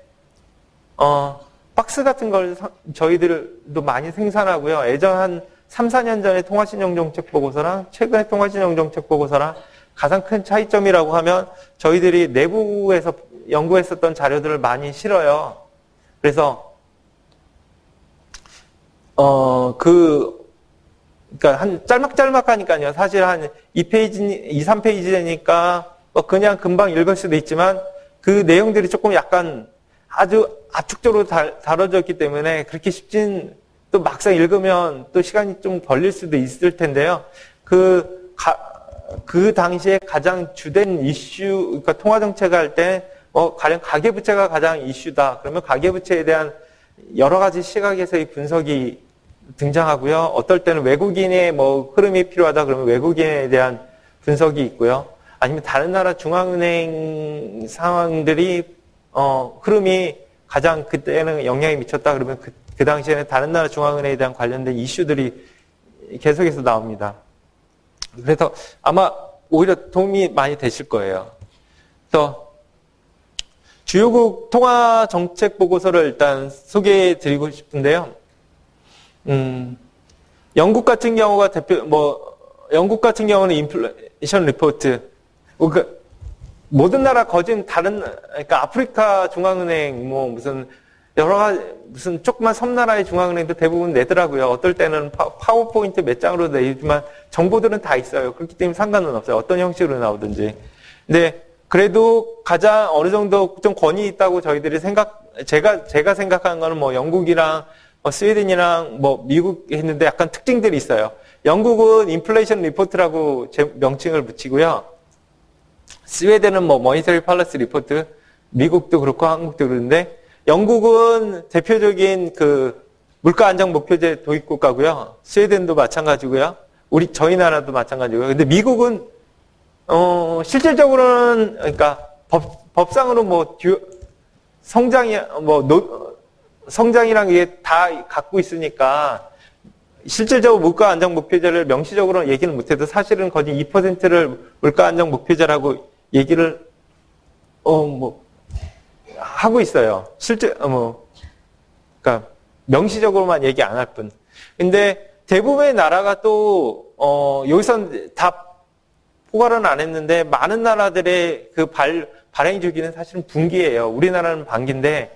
박스 같은 걸 저희들도 많이 생산하고요. 예전 한 3, 4년 전에 통화신용정책 보고서랑 최근에 통화신용정책 보고서랑 가장 큰 차이점이라고 하면 저희들이 내부에서 연구했었던 자료들을 많이 실어요. 그래서 그러니까 한 짤막짤막하니까요. 사실 한 2페이지, 2, 3페이지 되니까 그냥 금방 읽을 수도 있지만 그 내용들이 조금 약간 아주 압축적으로 다뤄져 있기 때문에 그렇게 쉽진, 또 막상 읽으면 또 시간이 좀 걸릴 수도 있을 텐데요. 그 당시에 가장 주된 이슈, 그러니까 통화정책 할 때 가령 가계부채가 가장 이슈다. 그러면 가계부채에 대한 여러 가지 시각에서의 분석이 등장하고요. 어떨 때는 외국인의 흐름이 필요하다. 그러면 외국인에 대한 분석이 있고요. 아니면 다른 나라 중앙은행 상황들이 흐름이 가장 그때는 영향이 미쳤다. 그러면 그 당시에는 다른 나라 중앙은행에 대한 관련된 이슈들이 계속해서 나옵니다. 그래서 아마 오히려 도움이 많이 되실 거예요. 그래서 주요국 통화 정책 보고서를 일단 소개해 드리고 싶은데요. 영국 같은 경우가 영국 같은 경우는 인플레이션 리포트. 그러니까 모든 나라 거진 그러니까 아프리카 중앙은행, 무슨 여러 가지, 무슨 조그만 섬나라의 중앙은행도 대부분 내더라고요. 어떨 때는 파워포인트 몇 장으로 내지만 정보들은 다 있어요. 그렇기 때문에 상관은 없어요. 어떤 형식으로 나오든지. 근데 그래도 가장 어느 정도 좀 권위 있다고 저희들이 제가 생각하는 거는 영국이랑 스웨덴이랑 미국 했는데 약간 특징들이 있어요. 영국은 인플레이션 리포트라고 명칭을 붙이고요. 스웨덴은 머니터리 팔러시 리포트, 미국도 그렇고 한국도 그런데 영국은 대표적인 그 물가 안정 목표제 도입 국가고요. 스웨덴도 마찬가지고요. 저희 나라도 마찬가지고요. 근데 미국은 실질적으로는 그러니까 법상으로 성장이랑 이게 다 갖고 있으니까 실질적으로 물가 안정 목표제를 명시적으로 얘기는 못해도 사실은 거진 2%를 물가 안정 목표제라고 얘기를 하고 있어요. 그러니까 명시적으로만 얘기 안 할 뿐. 근데 대부분의 나라가 또 여기선 다 포괄은 안 했는데 많은 나라들의 그 발행 주기는 사실은 분기예요. 우리나라는 반기인데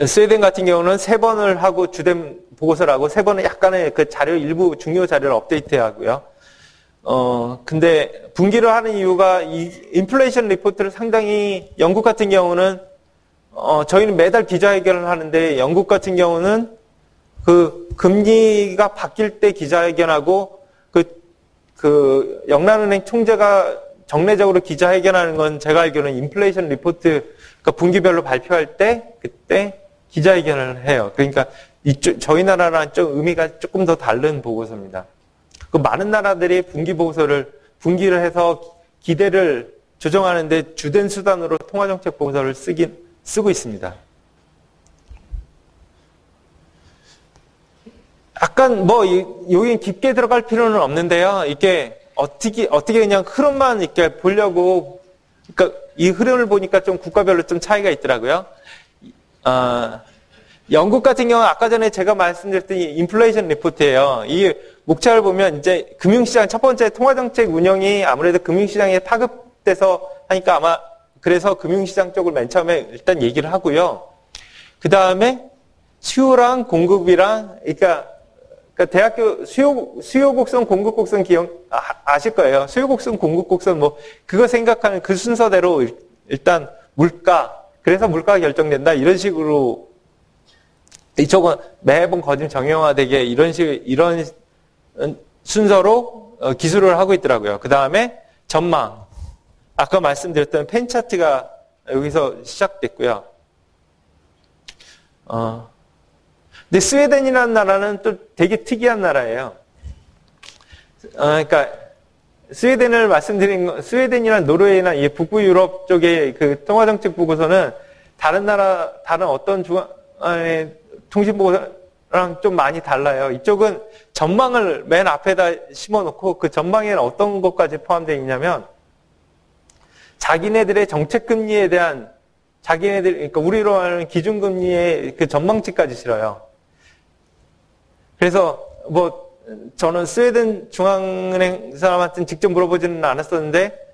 스웨덴 같은 경우는 3번을 하고 주된 보고서를 하고 3번은 약간의 그 일부 중요 자료를 업데이트하고요. 근데 분기를 하는 이유가 이 인플레이션 리포트를 상당히 영국 같은 경우는 저희는 매달 기자회견을 하는데 영국 같은 경우는 그 금리가 바뀔 때 기자회견하고 그 영란은행 총재가 정례적으로 기자회견하는 건 제가 알기로는 인플레이션 리포트 그러니까 분기별로 발표할 때 그때 기자회견을 해요. 그러니까 저희 나라랑 좀 의미가 조금 더 다른 보고서입니다. 그 많은 나라들이 분기를 해서 기대를 조정하는데 주된 수단으로 통화정책 보고서를 쓰고 있습니다. 약간 여기 깊게 들어갈 필요는 없는데요. 이게 어떻게 그냥 흐름만 이렇게 보려고 그러니까 이 흐름을 보니까 좀 국가별로 좀 차이가 있더라고요. 영국 같은 경우는 아까 전에 제가 말씀드렸던 이 인플레이션 리포트예요. 이 목차를 보면 이제 금융시장 첫 번째 통화정책 운영이 아무래도 금융시장에 파급돼서 하니까 아마 그래서 금융시장 쪽을 맨 처음에 일단 얘기를 하고요. 그 다음에 수요랑 공급이랑, 그러니까 대학교 수요 곡선, 공급 곡선 아실 거예요. 수요 곡선, 공급 곡선 뭐 그거 생각하는 그 순서대로 일단 물가, 그래서 물가가 결정된다 이런 식으로 이쪽은 매번 거짓 정형화되게 이런 순서로 기술을 하고 있더라고요. 그 다음에 전망, 아까 말씀드렸던 펜 차트가 여기서 시작됐고요. 근데 스웨덴이라는 나라는 또 되게 특이한 나라예요. 그러니까 스웨덴을 말씀드린 건, 스웨덴이나 노르웨이나 이 북부 유럽 쪽의 그 통화정책 보고서는 다른 어떤 중앙의 통신 보고서랑 좀 많이 달라요. 이쪽은 전망을 맨 앞에다 심어놓고 그 전망에는 어떤 것까지 포함되어 있냐면 자기네들의 정책 금리에 대한 그러니까 우리로 말하는 기준금리의 그 전망치까지 실어요. 그래서 저는 스웨덴 중앙은행 사람한테는 직접 물어보지는 않았었는데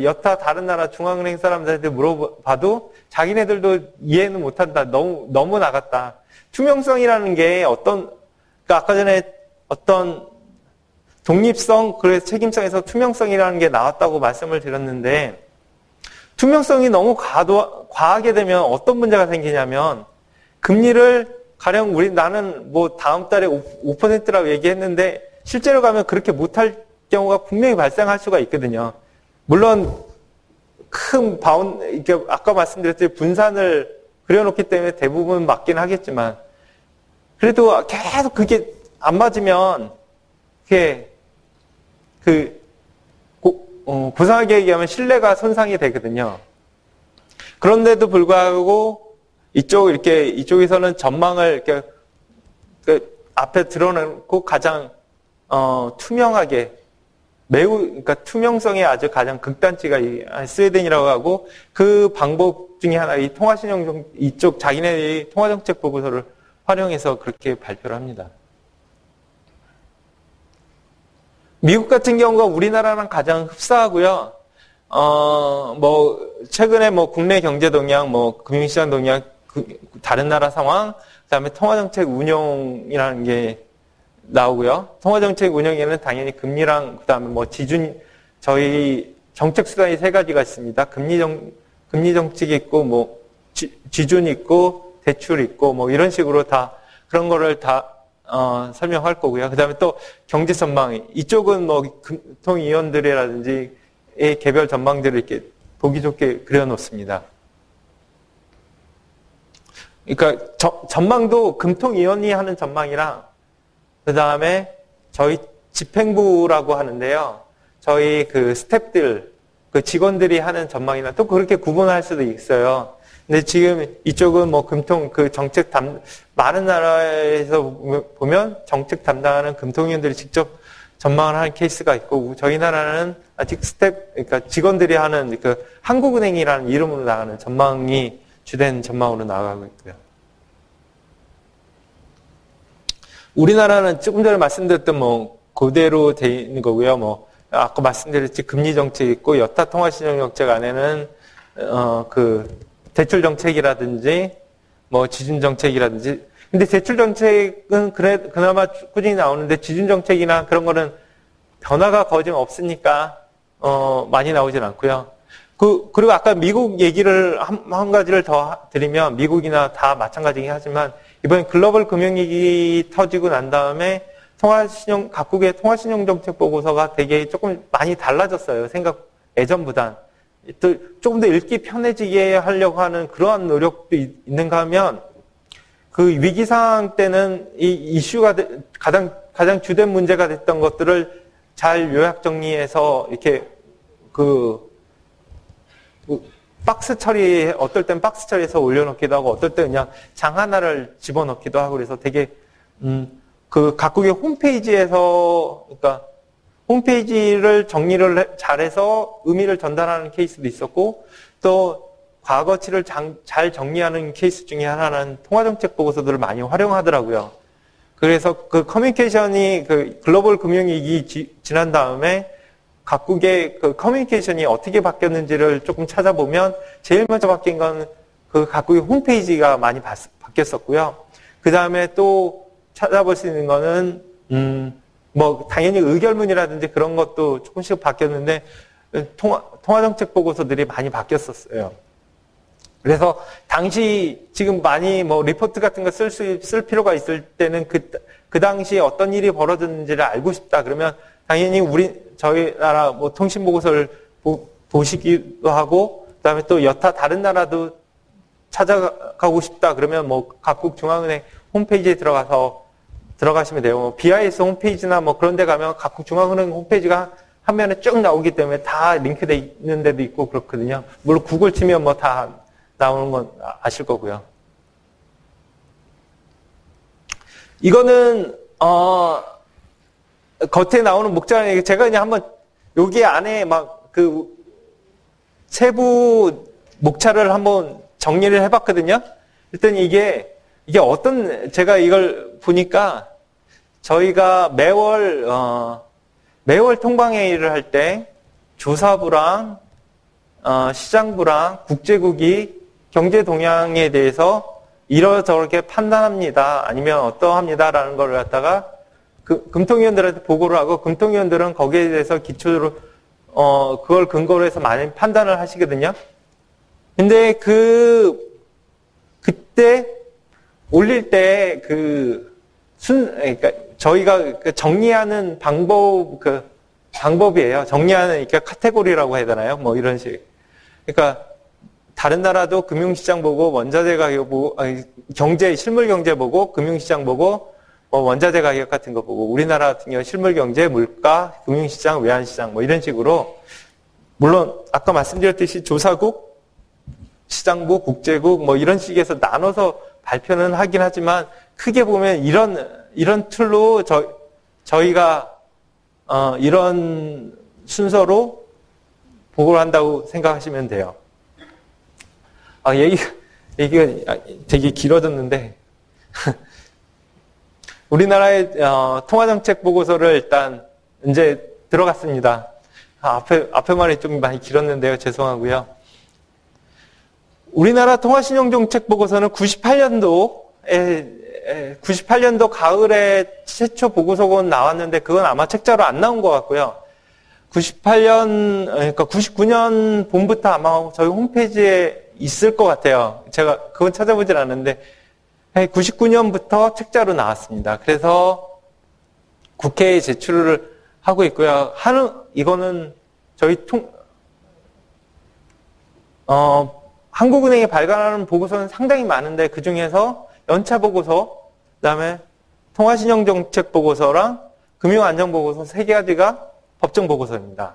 여타 다른 나라 중앙은행 사람들한테 물어봐도 자기네들도 이해는 못한다. 너무 나갔다. 투명성이라는 게 그러니까 아까 전에 어떤 독립성, 그래서 책임성에서 투명성이라는 게 나왔다고 말씀을 드렸는데, 투명성이 너무 과하게 되면 어떤 문제가 생기냐면, 금리를 가령 나는 다음 달에 5%라고 얘기했는데, 실제로 가면 그렇게 못할 경우가 분명히 발생할 수가 있거든요. 물론, 이렇게 아까 말씀드렸듯이 분산을 그려놓기 때문에 대부분 맞긴 하겠지만, 그래도 계속 그게 안 맞으면, 고상하게 얘기하면 신뢰가 손상이 되거든요. 그런데도 불구하고 이쪽에서는 전망을 이렇게 앞에 드러내고 가장 투명하게 그러니까 투명성이 아주 가장 극단치가 스웨덴이라고 하고 그 방법 중에 하나 이쪽 자기네들이 통화정책 보고서를 활용해서 그렇게 발표를 합니다. 미국 같은 경우가 우리나라랑 가장 흡사하고요. 최근에 국내 경제 동향, 금융시장 동향, 다른 나라 상황, 그다음에 통화정책 운용이라는 게 나오고요. 통화정책 운영에는 당연히 금리랑 그다음에 저희 정책 수단이 세 가지가 있습니다. 금리 정책이 있고 지준이 있고 대출 있고 이런 식으로 다 그런 거를 다 설명할 거고요. 그 다음에 또 경제 전망. 이쪽은 금통위원들이라든지 개별 전망들을 이렇게 보기 좋게 그려놓습니다. 그러니까 전망도 금통위원이 하는 전망이랑 그 다음에 저희 집행부라고 하는데요. 저희 스태프들, 직원들이 하는 전망이나 또 그렇게 구분할 수도 있어요. 근데 지금 이쪽은 정책 많은 나라에서 보면 정책 담당하는 금통위원들이 직접 전망을 하는 케이스가 있고, 저희 나라는 아직 그러니까 직원들이 하는 한국은행이라는 이름으로 나가는 전망이 주된 전망으로 나가고 있고요. 우리나라는 조금 전에 말씀드렸던 그대로 돼 있는 거고요. 아까 말씀드렸듯이 금리 정책이 있고, 여타 통화신용 정책 안에는, 대출 정책이라든지, 지준 정책이라든지. 근데 대출 정책은 그나마 꾸준히 나오는데, 지준 정책이나 그런 거는 변화가 거의 좀 없으니까, 많이 나오진 않고요. 그리고 아까 미국 얘기를 한 가지를 더 드리면, 미국이나 다 마찬가지긴 하지만, 이번에 글로벌 금융위기 터지고 난 다음에 각국의 통화신용 정책 보고서가 되게 조금 많이 달라졌어요. 예전보단. 또 조금 더 읽기 편해지게 하려고 하는 그러한 노력도 있는가 하면 위기 상황 때는 이 이슈가 가장 주된 문제가 됐던 것들을 잘 요약 정리해서 이렇게 박스 처리, 어떨 땐 박스 처리해서 올려놓기도 하고, 어떨 땐 그냥 장 하나를 집어넣기도 하고, 그래서 되게, 각국의 홈페이지에서, 그러니까, 홈페이지를 정리를 잘해서 의미를 전달하는 케이스도 있었고, 또 과거치를 잘 정리하는 케이스 중에 하나는 통화정책 보고서들을 많이 활용하더라고요. 그래서 그 커뮤니케이션이 그 글로벌 금융위기 지난 다음에 각국의 그 커뮤니케이션이 어떻게 바뀌었는지를 조금 찾아보면 제일 먼저 바뀐 건 그 각국의 홈페이지가 많이 바뀌었었고요. 그 다음에 또 찾아볼 수 있는 거는 뭐 당연히 의결문이라든지 그런 것도 조금씩 바뀌었는데 통화정책 보고서들이 많이 바뀌었었어요. 그래서 당시 지금 많이 뭐 리포트 같은 거 쓸 필요가 있을 때는 그 당시에 어떤 일이 벌어졌는지를 알고 싶다. 그러면 당연히 저희 나라 뭐 통신 보고서를 보시기도 하고, 그다음에 또 여타 다른 나라도 찾아가고 싶다. 그러면 뭐 각국 중앙은행 홈페이지에 들어가시면 돼요. 뭐 BIS 홈페이지나 뭐 그런 데 가면 각국 중앙은행 홈페이지가 한 면에 쭉 나오기 때문에 다 링크돼 있는 데도 있고 그렇거든요. 물론 구글 치면 뭐 다 나오는 건 아실 거고요. 이거는 겉에 나오는 목자는 제가 그냥 한번 여기 안에 막 그 세부 목차를 한번 정리를 해봤거든요. 일단 이게 제가 이걸 보니까 저희가 매월 통방회의를 할 때 조사부랑 시장부랑 국제국이 경제 동향에 대해서 이러저렇게 판단합니다. 아니면 어떠합니다라는 걸 갖다가 금통위원들한테 보고를 하고, 금통위원들은 거기에 대해서 기초로 그걸 근거로 해서 많이 판단을 하시거든요. 근데 그때 올릴 때 그러니까 저희가 정리하는 방법이에요. 정리하는, 그러니까 카테고리라고 해야 되나요? 뭐 이런 식. 그러니까 다른 나라도 금융시장 보고 원자재 가격 보고, 실물 경제 보고 금융시장 보고 뭐 원자재 가격 같은 거 보고, 우리나라 같은 경우 실물 경제, 물가, 금융시장, 외환시장 뭐 이런 식으로, 물론 아까 말씀드렸듯이 조사국, 시장부, 국제국 뭐 이런 식에서 나눠서 발표는 하긴 하지만, 크게 보면 이런 틀로 저희가 이런 순서로 보고를 한다고 생각하시면 돼요. 얘기가 되게 길어졌는데 우리나라의 통화정책 보고서를 일단 이제 들어갔습니다. 앞에 말이 좀 많이 길었는데요. 죄송하고요. 우리나라 통화신용정책 보고서는 98년도 가을에 최초 보고서가 나왔는데, 그건 아마 책자로 안 나온 것 같고요. 99년 봄부터 아마 저희 홈페이지에 있을 것 같아요. 제가 그건 찾아보질 않았는데 99년부터 책자로 나왔습니다. 그래서 국회에 제출을 하고 있고요. 이거는 저희 한국은행이 발간하는 보고서는 상당히 많은데, 그 중에서 연차 보고서, 그다음에 통화신용정책 보고서랑 금융안정보고서 3가지가 법정 보고서입니다.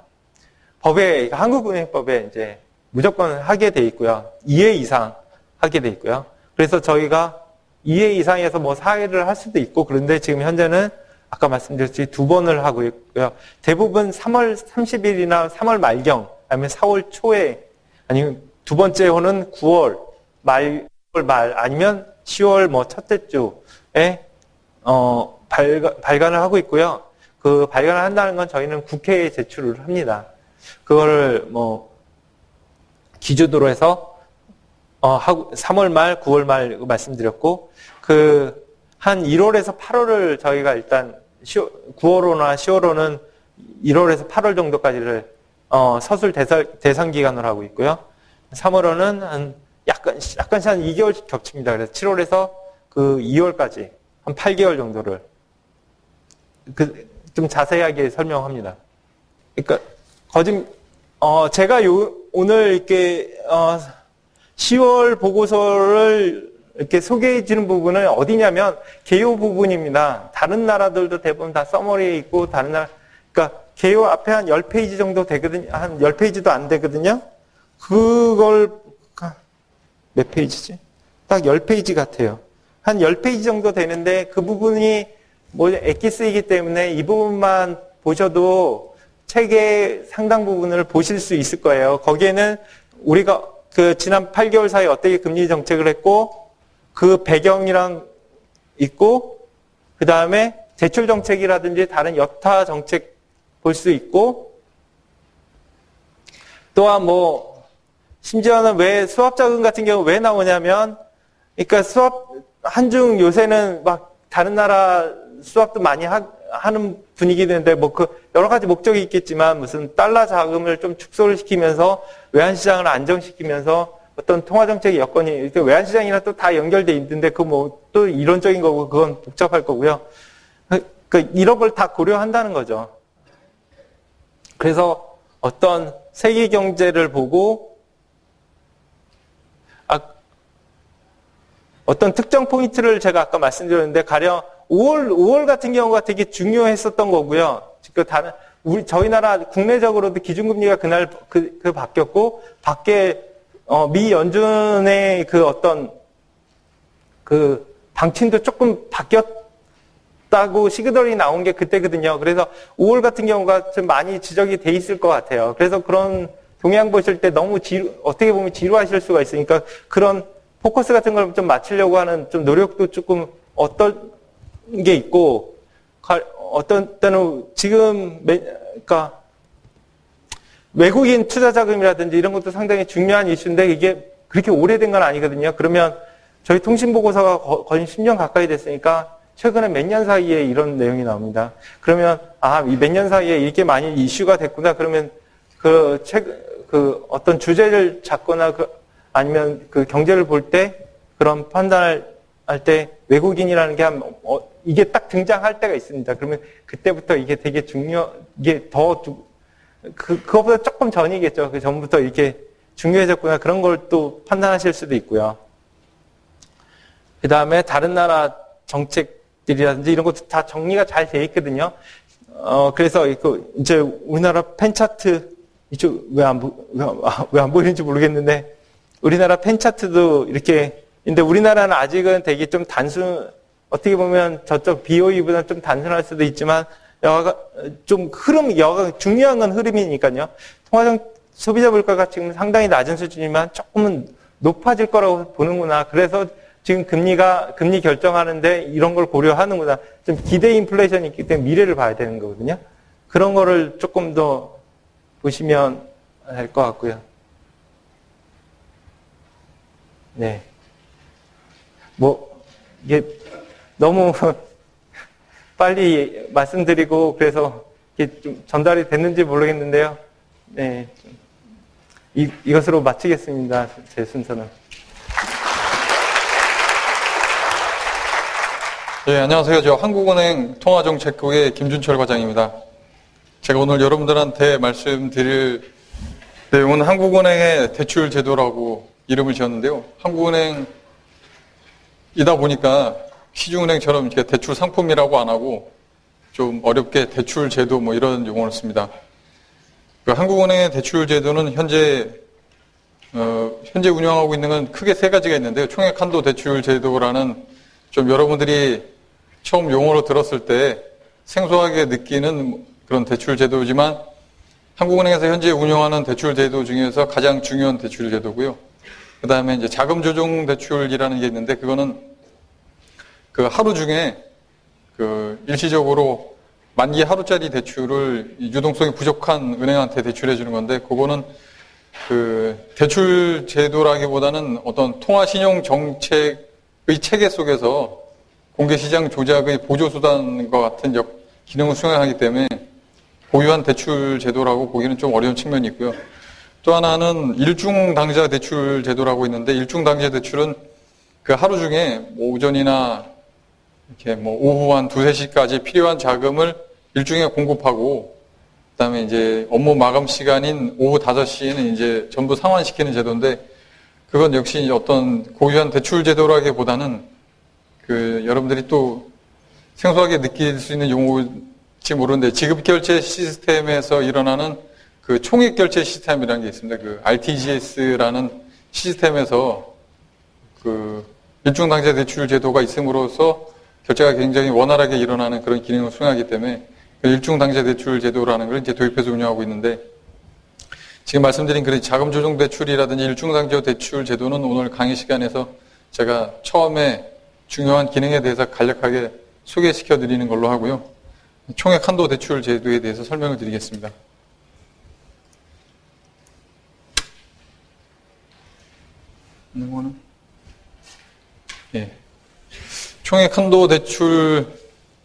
한국은행법에 이제 무조건 하게 돼 있고요. 2회 이상 하게 돼 있고요. 그래서 저희가 2회 이상에서 뭐 4회를 할 수도 있고, 그런데 지금 현재는 아까 말씀드렸듯이 2번을 하고 있고요. 대부분 3월 30일이나 3월 말경, 아니면 4월 초에, 아니면 두 번째 호는 9월 말 아니면 10월 뭐 첫째 주에 발간을 하고 있고요. 그 발간을 한다는 건 저희는 국회에 제출을 합니다. 그거를 뭐 기준으로 해서 3월 말, 9월 말 말씀드렸고, 한 1월에서 8월을 저희가 일단 9월호나 10월호는 1월에서 8월 정도까지를 서술 대상 기간으로 하고 있고요. 3월호는 약간씩 한 2개월씩 겹칩니다. 그래서 7월에서 2월까지 한 8개월 정도를 좀 자세하게 설명합니다. 그러니까 제가 오늘 이렇게 10월 보고서를 이렇게 소개해 주는 부분은 어디냐면 개요 부분입니다. 다른 나라들도 대부분 다 서머리에 있고, 다른 나라, 그러니까 개요 앞에 한 10페이지 정도 되거든요. 한 10페이지도 안 되거든요. 그걸 몇 페이지지? 딱 10페이지 같아요. 한 10페이지 정도 되는데, 그 부분이 뭐 엑기스이기 때문에 이 부분만 보셔도 책의 상당 부분을 보실 수 있을 거예요. 거기에는 우리가 그 지난 8개월 사이에 어떻게 금리 정책을 했고 그 배경이랑 있고 그 다음에 대출 정책이라든지 다른 여타 정책 볼 수 있고 또한 뭐 심지어는 왜 수학자금 같은 경우 왜 나오냐면 그러니까 수학 한중 요새는 막 다른 나라 수학도 많이 하는 분위기인데 뭐 그 여러 가지 목적이 있겠지만 무슨 달러 자금을 좀 축소를 시키면서 외환 시장을 안정시키면서 어떤 통화 정책의 여건이 외환 시장이랑 또 다 연결돼 있는데 그 뭐 또 이론적인 거고 그건 복잡할 거고요. 그 이런 걸 다 고려한다는 거죠. 그래서 어떤 세계 경제를 보고 어떤 특정 포인트를 제가 아까 말씀드렸는데 가령 5월 같은 경우가 되게 중요했었던 거고요. 다른 저희 나라 국내적으로도 기준금리가 그날 바뀌었고 밖에 미 연준의 그 어떤 그 방침도 조금 바뀌었다고 시그널이 나온 게 그때거든요. 그래서 5월 같은 경우가 좀 많이 지적이 돼 있을 것 같아요. 그래서 그런 동향 보실 때 너무 어떻게 보면 지루하실 수가 있으니까 그런 포커스 같은 걸 좀 맞추려고 하는 좀 노력도 조금 어떤 게 있고, 어떤 때는 지금, 그러니까 외국인 투자 자금이라든지 이런 것도 상당히 중요한 이슈인데 이게 그렇게 오래된 건 아니거든요. 그러면 저희 통신보고서가 거의 10년 가까이 됐으니까 최근에 몇 년 사이에 이런 내용이 나옵니다. 그러면 이 몇 년 사이에 이렇게 많이 이슈가 됐구나. 그러면 그 어떤 주제를 잡거나 아니면 그 경제를 볼 때 그런 판단을 할 때 외국인이라는 게 이게 딱 등장할 때가 있습니다. 그러면 그때부터 이게 되게 이게 그거보다 조금 전이겠죠. 그 전부터 이렇게 중요해졌구나. 그런 걸 또 판단하실 수도 있고요. 그 다음에 다른 나라 정책들이라든지 이런 것도 다 정리가 잘 돼 있거든요. 그래서 이제 우리나라 펜 차트, 이쪽 왜 안 보이는지 모르겠는데, 우리나라 펜 차트도 이렇게, 근데 우리나라는 아직은 되게 좀 어떻게 보면 저쪽 BOE보다는 좀 단순할 수도 있지만, 중요한 건 흐름이니까요. 소비자 물가가 지금 상당히 낮은 수준이지만 조금은 높아질 거라고 보는구나. 그래서 지금 금리 결정하는데 이런 걸 고려하는구나. 좀 기대 인플레이션이 있기 때문에 미래를 봐야 되는 거거든요. 그런 거를 조금 더 보시면 될 것 같고요. 네. 이게 너무 빨리 말씀드리고 그래서 이게 좀 전달이 됐는지 모르겠는데요. 네. 이것으로 마치겠습니다. 제 순서는. 네, 안녕하세요. 저 한국은행 통화정책국의 김준철 과장입니다. 제가 오늘 여러분들한테 말씀드릴 내용은 한국은행의 대출 제도라고 이름을 지었는데요. 한국은행이다 보니까 시중은행처럼 이렇게 대출 상품이라고 안 하고 좀 어렵게 대출 제도 이런 용어를 씁니다. 그 한국은행의 대출 제도는 현재 운영하고 있는 건 크게 세 가지가 있는데요. 총액 한도 대출 제도라는 좀 여러분들이 처음 용어로 들었을 때 생소하게 느끼는 그런 대출 제도지만 한국은행에서 현재 운영하는 대출 제도 중에서 가장 중요한 대출 제도고요. 그 다음에 이제 자금 조정 대출이라는 게 있는데 그거는 그 하루 중에 그 일시적으로 만기 하루짜리 대출을 유동성이 부족한 은행한테 대출해 주는 건데 그거는 그 대출 제도라기보다는 어떤 통화 신용 정책의 체계 속에서 공개시장 조작의 보조수단과 같은 기능을 수행하기 때문에 고유한 대출 제도라고 보기는 좀 어려운 측면이 있고요. 또 하나는 일중당좌 대출 제도라고 있는데 일중당좌 대출은 그 하루 중에 오전이나 이렇게 오후 한 2-3시까지 필요한 자금을 일중에 공급하고 그다음에 이제 업무 마감 시간인 오후 5시에는 이제 전부 상환시키는 제도인데 그건 역시 어떤 고유한 대출 제도라기보다는 그 여러분들이 또 생소하게 느낄 수 있는 용어일지 모르는데 지급결제 시스템에서 일어나는 그 총액결제 시스템이라는 게 있습니다. 그 RTGS라는 시스템에서 그 일중당좌 대출 제도가 있음으로써 결제가 굉장히 원활하게 일어나는 그런 기능을 수행하기 때문에 일중당제 대출 제도라는 걸 이제 도입해서 운영하고 있는데, 지금 말씀드린 그런 자금 조정 대출이라든지 일중당제 대출 제도는 오늘 강의 시간에서 제가 처음에 중요한 기능에 대해서 간략하게 소개시켜 드리는 걸로 하고요. 총액 한도 대출 제도에 대해서 설명을 드리겠습니다. 예. 총액 한도 대출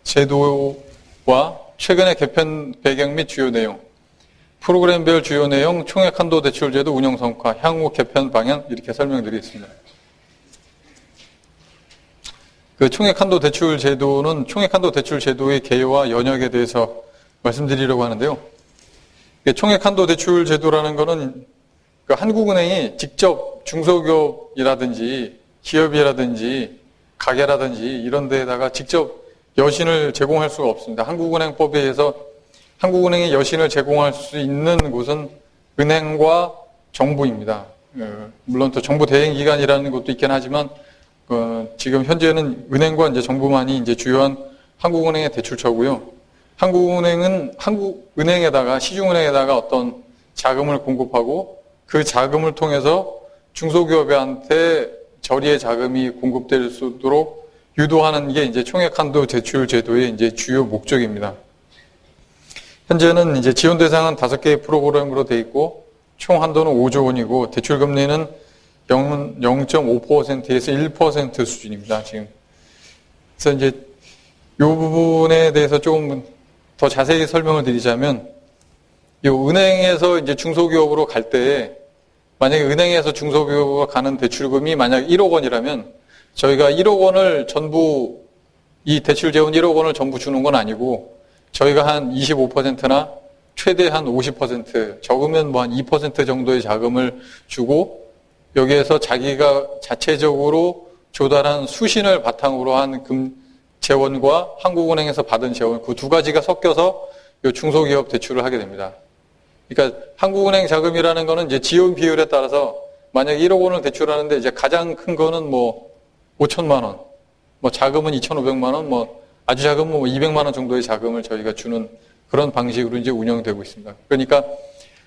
제도와 최근의 개편 배경 및 주요 내용, 프로그램별 주요 내용, 총액 한도 대출 제도 운영 성과, 향후 개편 방향 이렇게 설명드리겠습니다. 그 총액 한도 대출 제도는 총액 한도 대출 제도의 개요와 연역에 대해서 말씀드리려고 하는데요. 총액 한도 대출 제도라는 거는 그 한국은행이 직접 중소기업이라든지 기업이라든지 가게라든지 이런 데에다가 직접 여신을 제공할 수가 없습니다. 한국은행법에 의해서 한국은행이 여신을 제공할 수 있는 곳은 은행과 정부입니다. 물론 또 정부 대행기관이라는 것도 있긴 하지만 지금 현재는 은행과 이제 정부만이 이제 주요한 한국은행의 대출처고요. 한국은행은 한국은행에다가 시중은행에다가 어떤 자금을 공급하고 그 자금을 통해서 중소기업한테 저리의 자금이 공급될 수 있도록 유도하는 게 이제 총액 한도 대출 제도의 이제 주요 목적입니다. 현재는 이제 지원 대상은 5개의 프로그램으로 되어 있고 총 한도는 5조 원이고 대출 금리는 0.5%에서 1% 수준입니다, 지금. 그래서 이제 이 부분에 대해서 조금 더 자세히 설명을 드리자면, 이 은행에서 이제 중소기업으로 갈 때, 만약에 은행에서 중소기업으로 가는 대출금이 만약 1억 원이라면, 저희가 1억 원을 전부, 이 대출 재원 1억 원을 전부 주는 건 아니고, 저희가 한 25%나 최대 한 50%, 적으면 뭐 한 2% 정도의 자금을 주고, 여기에서 자기가 자체적으로 조달한 수신을 바탕으로 한 재원과 한국은행에서 받은 재원, 그 두 가지가 섞여서 이 중소기업 대출을 하게 됩니다. 그러니까 한국은행 자금이라는 거는 이제 지원 비율에 따라서 만약 1억 원을 대출하는데 이제 가장 큰 거는 뭐 5천만 원, 뭐 작으면 2,500만 원, 뭐 아주 작으면 뭐 200만 원 정도의 자금을 저희가 주는 그런 방식으로 이제 운영되고 있습니다. 그러니까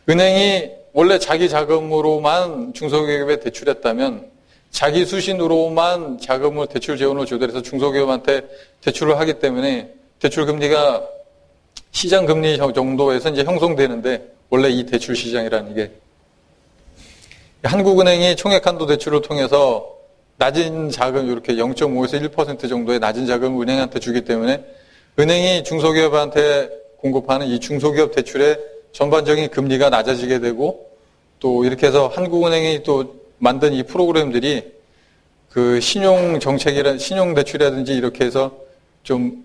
은행이 원래 자기 자금으로만 중소기업에 대출했다면 자기 수신으로만 자금을 대출 재원을 조달해서 중소기업한테 대출을 하기 때문에 대출 금리가 시장 금리 정도에서 이제 형성되는데 원래 이 대출 시장이라는 게 한국은행이 총액 한도 대출을 통해서 낮은 자금 이렇게 0.5에서 1% 정도의 낮은 자금을 은행한테 주기 때문에 은행이 중소기업한테 공급하는 이 중소기업 대출의 전반적인 금리가 낮아지게 되고 또 이렇게 해서 한국은행이 또 만든 이 프로그램들이 그 신용 정책이라 신용 대출이라든지 이렇게 해서 좀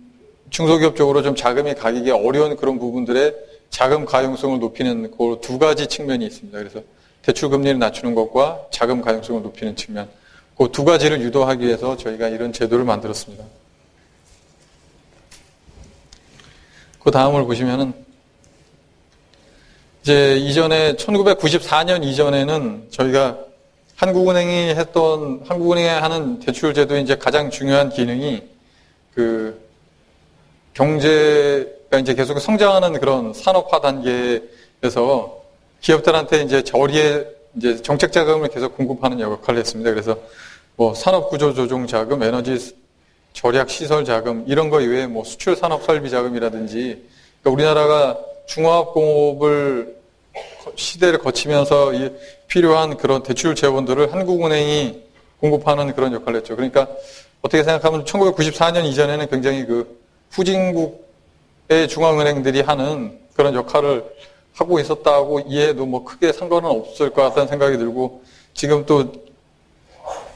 중소기업 쪽으로 좀 자금이 가기가 어려운 그런 부분들의 자금 가용성을 높이는 그 두 가지 측면이 있습니다. 그래서 대출 금리를 낮추는 것과 자금 가용성을 높이는 측면, 그 두 가지를 유도하기 위해서 저희가 이런 제도를 만들었습니다. 그 다음을 보시면은 이제 이전에 1994년 이전에는 저희가 한국은행이 하는 대출 제도의 이제 가장 중요한 기능이 그 경제가 이제 계속 성장하는 그런 산업화 단계에서 기업들한테 이제 저리에 이제 정책 자금을 계속 공급하는 역할을 했습니다. 그래서 뭐 산업 구조 조정 자금, 에너지 절약 시설 자금 이런 거 이외에 뭐 수출 산업 설비 자금이라든지 그러니까 우리나라가 중화학공업을 시대를 거치면서 필요한 그런 대출 재원들을 한국은행이 공급하는 그런 역할을 했죠. 그러니까 어떻게 생각하면 1994년 이전에는 굉장히 그 후진국의 중앙은행들이 하는 그런 역할을 하고 있었다고 이해해도 뭐 크게 상관은 없을 것 같다는 생각이 들고 지금 또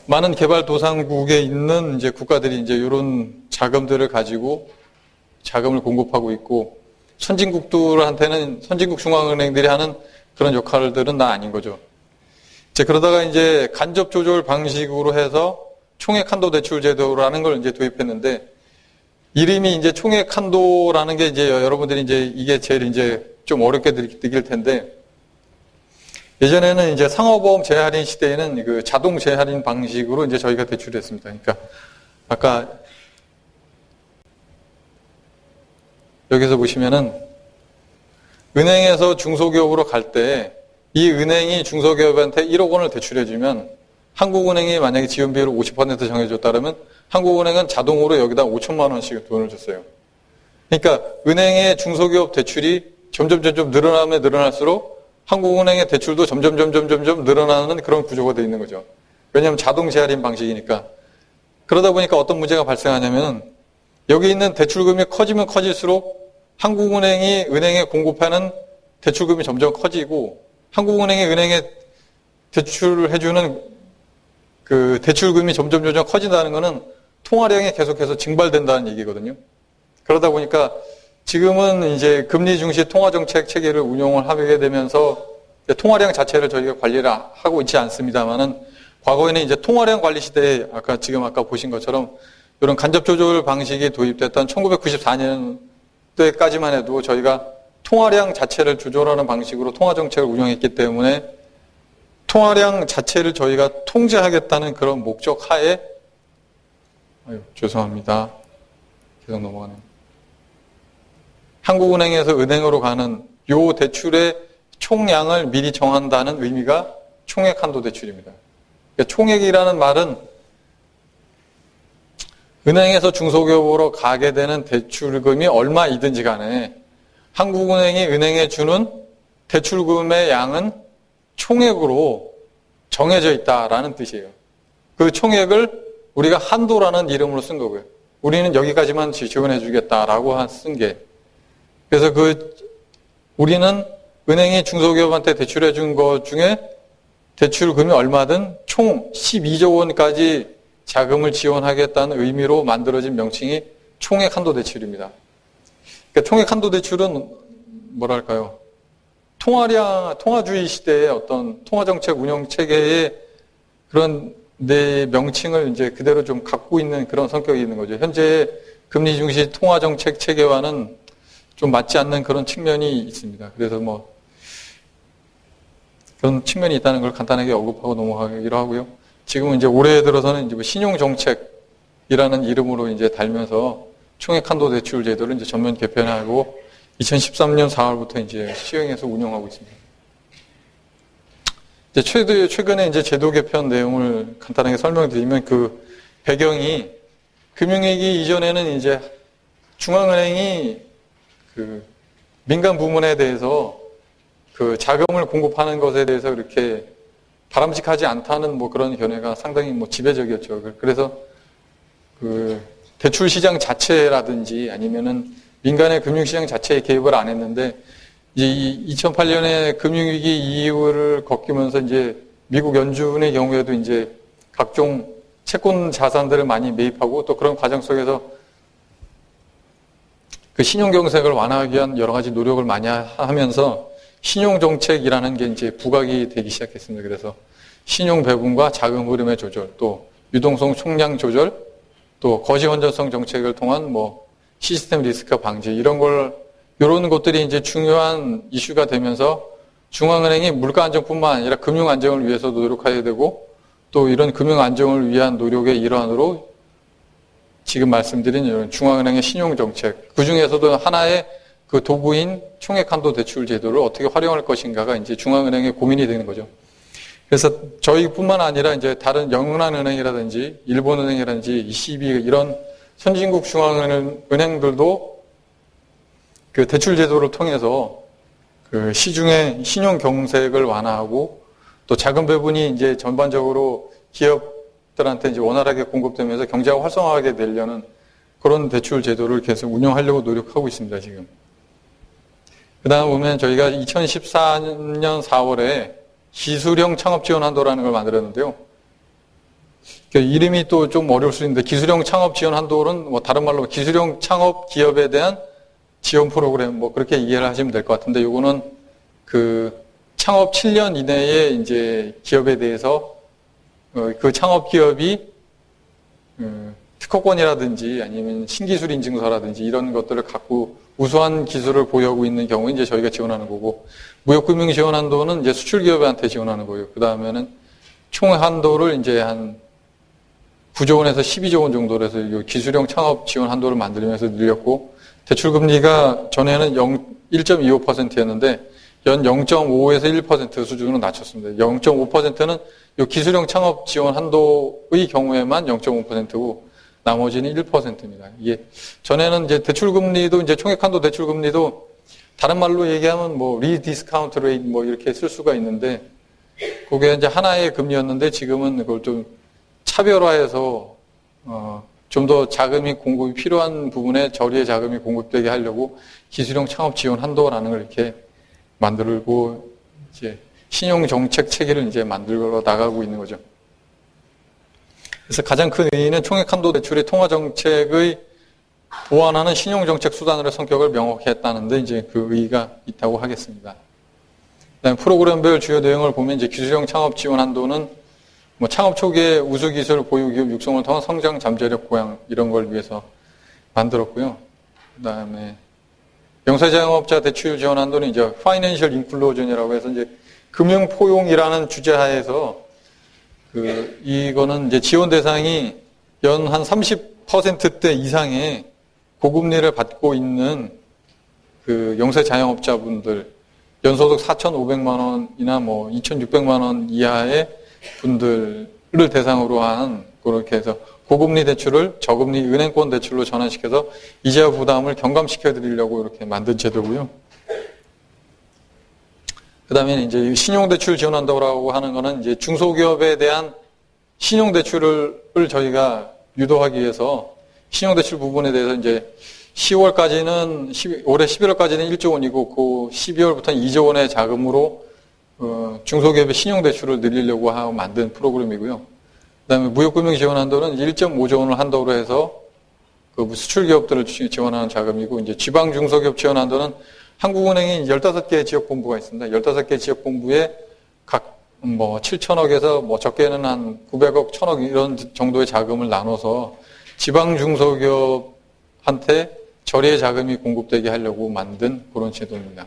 많은 개발도상국에 있는 이제 국가들이 이제 이런 자금들을 가지고 자금을 공급하고 있고 선진국들한테는 선진국 중앙은행들이 하는 그런 역할들은 다 아닌 거죠. 이제 그러다가 이제 간접 조절 방식으로 해서 총액 한도 대출 제도라는 걸 이제 도입했는데 이름이 이제 총액 한도라는 게 이제 여러분들이 이제 이게 제일 이제 좀 어렵게 느낄 텐데 예전에는 이제 상호보험 재할인 시대에는 그 자동 재할인 방식으로 이제 저희가 대출했습니다. 그러니까 아까 여기서 보시면은 은행에서 중소기업으로 갈 때 이 은행이 중소기업한테 1억 원을 대출해주면 한국은행이 만약에 지원 비율을 50% 정해줬다면 한국은행은 자동으로 여기다 5천만 원씩 돈을 줬어요. 그러니까 은행의 중소기업 대출이 점점 늘어나면 늘어날수록 한국은행의 대출도 점점 늘어나는 그런 구조가 되어 있는 거죠. 왜냐하면 자동 재할인 방식이니까. 그러다 보니까 어떤 문제가 발생하냐면 여기 있는 대출금이 커지면 커질수록 한국은행이 은행에 공급하는 대출금이 점점 커지고 한국은행이 은행에 대출을 해주는 그 대출금이 점점 커진다는 것은 통화량이 계속해서 증발된다는 얘기거든요. 그러다 보니까 지금은 이제 금리 중시 통화정책 체계를 운용을 하게 되면서 통화량 자체를 저희가 관리를 하고 있지 않습니다만은 과거에는 이제 통화량 관리 시대에 아까 보신 것처럼 이런 간접 조절 방식이 도입됐던 1994년대까지만 해도 저희가 통화량 자체를 조절하는 방식으로 통화정책을 운영했기 때문에 통화량 자체를 저희가 통제하겠다는 그런 목적 하에 죄송합니다. 계속 넘어가네요. 한국은행에서 은행으로 가는 요 대출의 총량을 미리 정한다는 의미가 총액 한도 대출입니다. 그러니까 총액이라는 말은 은행에서 중소기업으로 가게 되는 대출금이 얼마이든지 간에 한국은행이 은행에 주는 대출금의 양은 총액으로 정해져 있다라는 뜻이에요. 그 총액을 우리가 한도라는 이름으로 쓴 거고요. 우리는 여기까지만 지원해 주겠다라고 쓴 게. 그래서 우리는 은행이 중소기업한테 대출해 준 것 중에 대출금이 얼마든 총 12조 원까지 자금을 지원하겠다는 의미로 만들어진 명칭이 총액 한도 대출입니다. 그러니까 총액 한도 대출은 뭐랄까요? 통화주의 시대의 어떤 통화정책 운영 체계의 그런 내 명칭을 이제 그대로 좀 갖고 있는 그런 성격이 있는 거죠. 현재의 금리 중시 통화정책 체계와는 좀 맞지 않는 그런 측면이 있습니다. 그래서 그런 측면이 있다는 걸 간단하게 언급하고 넘어가기로 하고요. 지금은 이제 올해 들어서는 이제 신용정책이라는 이름으로 이제 달면서 총액 한도 대출 제도를 이제 전면 개편하고 2013년 4월부터 이제 시행해서 운영하고 있습니다. 이제 최근에 이제 제도 개편 내용을 간단하게 설명드리면 그 배경이 금융위기 이전에는 이제 중앙은행이 그 민간 부문에 대해서 그 자금을 공급하는 것에 대해서 이렇게 바람직하지 않다는 그런 견해가 상당히 지배적이었죠. 그래서 그 대출 시장 자체라든지 아니면은 민간의 금융시장 자체에 개입을 안 했는데 이제 2008년에 금융위기 이후를 겪으면서 이제 미국 연준의 경우에도 이제 각종 채권 자산들을 많이 매입하고 또 그런 과정 속에서 그 신용경색을 완화하기 위한 여러 가지 노력을 많이 하면서 신용정책이라는 게 이제 부각이 되기 시작했습니다. 그래서 신용배분과 자금 흐름의 조절, 또 유동성 총량 조절, 또 거시 건전성 정책을 통한 시스템 리스크 방지 이런 것들이 이제 중요한 이슈가 되면서 중앙은행이 물가 안정뿐만 아니라 금융 안정을 위해서도 노력해야 되고 또 이런 금융 안정을 위한 노력의 일환으로 지금 말씀드린 이런 중앙은행의 신용정책, 그 중에서도 하나의 그 도구인 총액 한도 대출 제도를 어떻게 활용할 것인가가 이제 중앙은행의 고민이 되는 거죠. 그래서 저희뿐만 아니라 이제 다른 영란은행이라든지 일본은행이라든지 ECB 이런 선진국 중앙은행들도 그 대출 제도를 통해서 그 시중의 신용 경색을 완화하고 또 자금 배분이 이제 전반적으로 기업들한테 이제 원활하게 공급되면서 경제가 활성화하게 되려는 그런 대출 제도를 계속 운영하려고 노력하고 있습니다, 지금. 그 다음 보면 저희가 2014년 4월에 기술형 창업 지원 한도라는 걸 만들었는데요. 이름이 또 좀 어려울 수 있는데 기술형 창업 지원 한도는 다른 말로 기술형 창업 기업에 대한 지원 프로그램 그렇게 이해를 하시면 될 것 같은데 요거는 그 창업 7년 이내에 이제 기업에 대해서 그 창업 기업이 특허권이라든지 아니면 신기술 인증서라든지 이런 것들을 갖고 우수한 기술을 보유하고 있는 경우에 이제 저희가 지원하는 거고 무역금융 지원 한도는 이제 수출 기업한테 지원하는 거예요. 그 다음에는 총 한도를 이제 한 9조 원에서 12조 원 정도로 해서 이 기술형 창업 지원 한도를 만들면서 늘렸고 대출금리가 전에는 1.25%였는데 연 0.5에서 1% 수준으로 낮췄습니다. 0.5%는 요 기술형 창업 지원 한도의 경우에만 0.5%고 나머지는 1%입니다. 이게 전에는 이제 대출금리도 이제 총액 한도 대출금리도 다른 말로 얘기하면 뭐 리디스카운트 레이트 뭐 이렇게 쓸 수가 있는데 그게 이제 하나의 금리였는데 지금은 그걸 좀 차별화해서 좀 더 자금이 공급이 필요한 부분에 저리의 자금이 공급되게 하려고 기술형 창업 지원 한도라는 걸 이렇게 만들고 이제 신용 정책 체계를 이제 만들어 나가고 있는 거죠. 그래서 가장 큰 의의는 총액 한도 대출의 통화 정책의 보완하는 신용 정책 수단으로의 성격을 명확히 했다는데 이제 그 의의가 있다고 하겠습니다. 그다음에 프로그램별 주요 내용을 보면 이제 기술형 창업 지원 한도는 뭐 창업 초기에 우수 기술 보유 기업 육성을 통한 성장 잠재력 보양 이런 걸 위해서 만들었고요. 그다음에 영세자영업자 대출 지원 한도는 이제 파이낸셜 인클루전이라고 해서 이제 금융 포용이라는 주제하에서 이거는 이제 지원 대상이 연 한 30%대 이상의 고금리를 받고 있는 그 영세 자영업자분들 연소득 4,500만 원이나 뭐 2,600만 원 이하의 분들을 대상으로 한 그렇게 해서 고금리 대출을 저금리 은행권 대출로 전환시켜서 이자 부담을 경감시켜 드리려고 이렇게 만든 제도고요. 그다음에 이제 신용대출 지원한다고 하는 거는 이제 중소기업에 대한 신용대출을 저희가 유도하기 위해서 신용대출 부분에 대해서 이제 10월까지는 올해 11월까지는 1조 원이고 그 12월부터는 2조 원의 자금으로 중소기업의 신용대출을 늘리려고 하고 만든 프로그램이고요. 그다음에 무역금융 지원 한도는 1.5조 원을 한도로 해서 그 수출기업들을 지원하는 자금이고 이제 지방 중소기업 지원 한도는 한국은행이 15개 지역본부가 있습니다. 15개 지역본부에 각 뭐 7천억에서 뭐 적게는 한 900억, 1000억 이런 정도의 자금을 나눠서 지방 중소기업한테 저리의 자금이 공급되게 하려고 만든 그런 제도입니다.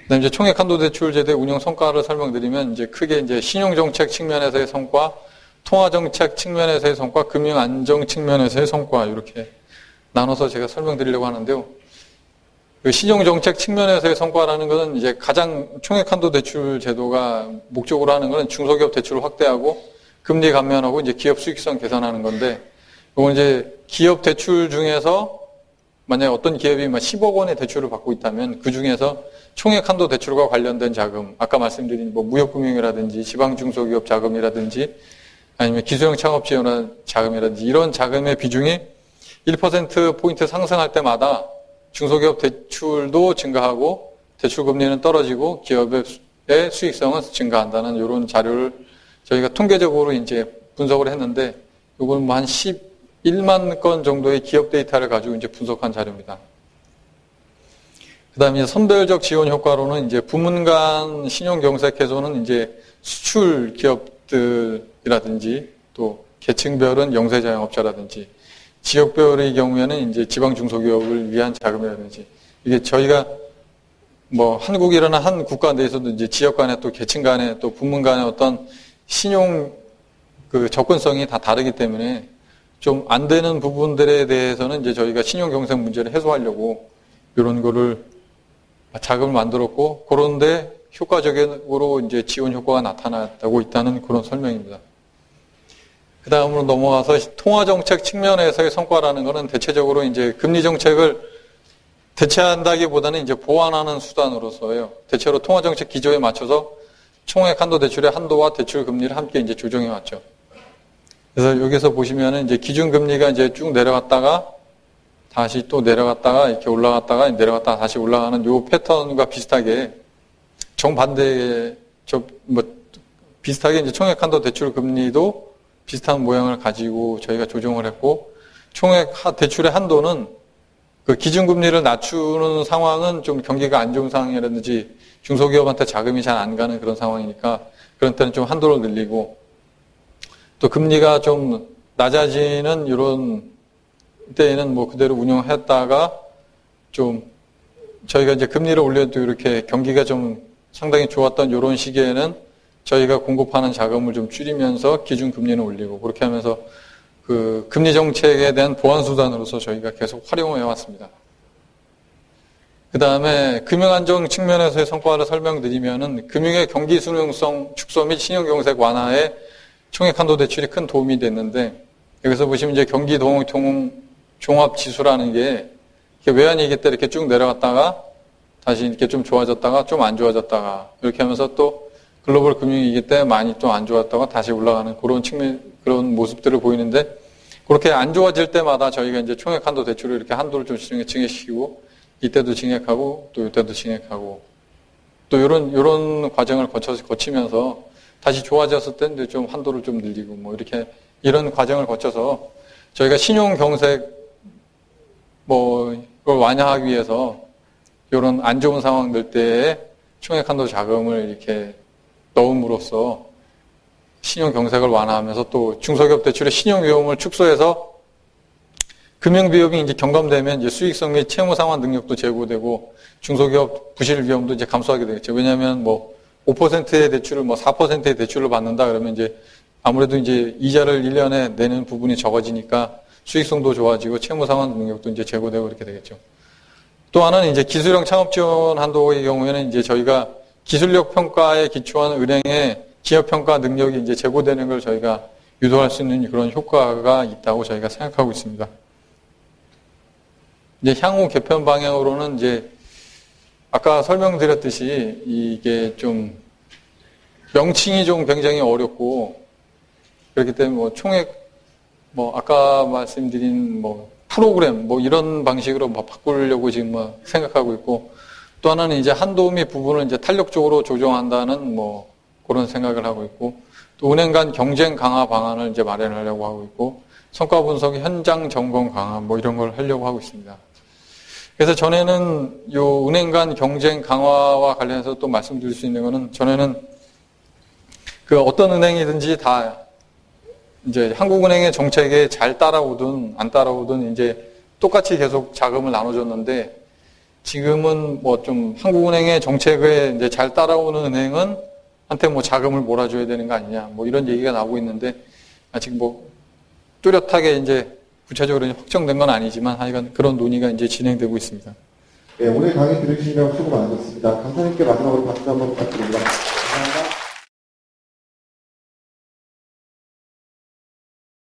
그다음에 이제 총액 한도 대출 제도의 운영 성과를 설명드리면 이제 크게 이제 신용 정책 측면에서의 성과, 통화 정책 측면에서의 성과, 금융 안정 측면에서의 성과 이렇게 나눠서 제가 설명드리려고 하는데요. 그 신용 정책 측면에서의 성과라는 것은 이제 가장 총액 한도 대출 제도가 목적으로 하는 것은 중소기업 대출을 확대하고 금리 감면하고 이제 기업 수익성 개선하는 건데, 이건 이제 기업 대출 중에서 만약에 어떤 기업이 10억 원의 대출을 받고 있다면 그 중에서 총액 한도 대출과 관련된 자금, 아까 말씀드린 뭐 무역금융이라든지 지방 중소기업 자금이라든지 아니면 기술형 창업 지원 자금이라든지 이런 자금의 비중이 1%포인트 상승할 때마다 중소기업 대출도 증가하고 대출 금리는 떨어지고 기업의 수익성은 증가한다는 이런 자료를 저희가 통계적으로 이제 분석을 했는데, 이건 뭐 한 11만 건 정도의 기업 데이터를 가지고 이제 분석한 자료입니다. 그 다음에 선별적 지원 효과로는 이제 부문 간 신용 경색 해소는 이제 수출 기업들이라든지 또 계층별은 영세 자영업자라든지 지역별의 경우에는 이제 지방 중소기업을 위한 자금이라든지 이게 저희가 뭐 한국이라는 한 국가 내에서도 이제 지역 간에 또 계층 간에 또 부문 간에 어떤 신용 그 접근성이 다 다르기 때문에 좀 안 되는 부분들에 대해서는 이제 저희가 신용 경색 문제를 해소하려고 이런 거를 자금을 만들었고, 그런데 효과적으로 이제 지원 효과가 나타나고 있다는 그런 설명입니다. 그 다음으로 넘어가서 통화정책 측면에서의 성과라는 것은 대체적으로 이제 금리 정책을 대체한다기보다는 이제 보완하는 수단으로서요. 대체로 통화정책 기조에 맞춰서 총액 한도 대출의 한도와 대출 금리를 함께 이제 조정해 왔죠. 그래서 여기서 보시면은 이제 기준금리가 이제 쭉 내려갔다가 다시 또 내려갔다가 이렇게 올라갔다가 내려갔다가 다시 올라가는 요 패턴과 비슷하게 정반대의 비슷하게 이제 총액 한도 대출 금리도 비슷한 모양을 가지고 저희가 조정을 했고, 총액 대출의 한도는 그 기준금리를 낮추는 상황은 좀 경기가 안 좋은 상황이라든지 중소기업한테 자금이 잘 안 가는 그런 상황이니까 그런 때는 좀 한도를 늘리고, 또 금리가 좀 낮아지는 이런 때에는 뭐 그대로 운영했다가 좀 저희가 이제 금리를 올려도 이렇게 경기가 좀 상당히 좋았던 이런 시기에는 저희가 공급하는 자금을 좀 줄이면서 기준 금리는 올리고 그렇게 하면서 그 금리 정책에 대한 보완 수단으로서 저희가 계속 활용해 왔습니다. 그 다음에 금융안정 측면에서의 성과를 설명드리면은 금융의 경기 수능성 축소 및 신용경색 완화에 총액 한도 대출이 큰 도움이 됐는데, 여기서 보시면 이제 경기 종합 지수라는 게 외환위기 때 이렇게 쭉 내려갔다가 다시 이렇게 좀 좋아졌다가 좀 안 좋아졌다가 이렇게 하면서 또 글로벌 금융위기 때 많이 좀 안 좋았다가 다시 올라가는 그런 모습들을 보이는데, 그렇게 안 좋아질 때마다 저희가 이제 총액 한도 대출을 이렇게 한도를 좀 증액시키고, 이때도 증액하고 또 이때도 증액하고 또 이런 과정을 거치면서 다시 좋아졌을 때는 좀 한도를 좀 늘리고 뭐 이렇게 이런 과정을 거쳐서 저희가 신용 경색 뭐 이걸 완화하기 위해서 이런 안 좋은 상황들 때에 총액 한도 자금을 이렇게 넣음으로써 신용 경색을 완화하면서 또 중소기업 대출의 신용 위험을 축소해서 금융 비용이 이제 경감되면 이제 수익성 및 채무 상환 능력도 제고되고 중소기업 부실 위험도 이제 감소하게 되겠죠. 왜냐하면 뭐 5%의 대출을 뭐 4%의 대출을 받는다 그러면 이제 아무래도 이제 이자를 1년에 내는 부분이 적어지니까 수익성도 좋아지고 채무 상환 능력도 이제 제고되고 이렇게 되겠죠. 또 하나는 이제 기술형 창업 지원 한도의 경우에는 이제 저희가 기술력 평가에 기초한 은행의 기업 평가 능력이 이제 제고되는 걸 저희가 유도할 수 있는 그런 효과가 있다고 저희가 생각하고 있습니다. 이제 향후 개편 방향으로는 이제 아까 설명드렸듯이 이게 좀 명칭이 좀 굉장히 어렵고 그렇기 때문에 뭐 총액 뭐 아까 말씀드린 뭐 프로그램 뭐 이런 방식으로 뭐 바꾸려고 지금 뭐 생각하고 있고, 또 하나는 이제 한도 및 부분을 이제 탄력적으로 조정한다는 뭐 그런 생각을 하고 있고, 또 은행 간 경쟁 강화 방안을 이제 마련하려고 하고 있고, 성과 분석 현장 점검 강화 뭐 이런 걸 하려고 하고 있습니다. 그래서 전에는 요 은행 간 경쟁 강화와 관련해서 또 말씀드릴 수 있는 거는, 전에는 그 어떤 은행이든지 다 이제 한국은행의 정책에 잘 따라오든 안 따라오든 이제 똑같이 계속 자금을 나눠줬는데, 지금은 뭐 좀 한국은행의 정책에 이제 잘 따라오는 은행은 한테 뭐 자금을 몰아줘야 되는 거 아니냐 뭐 이런 얘기가 나오고 있는데, 아직 뭐 뚜렷하게 이제 구체적으로 확정된 건 아니지만 하여간 그런 논의가 이제 진행되고 있습니다. 네, 오늘 강의 들으시느라고 수고 많으셨습니다. 강사님께 마지막으로 박수 한번 부탁드립니다.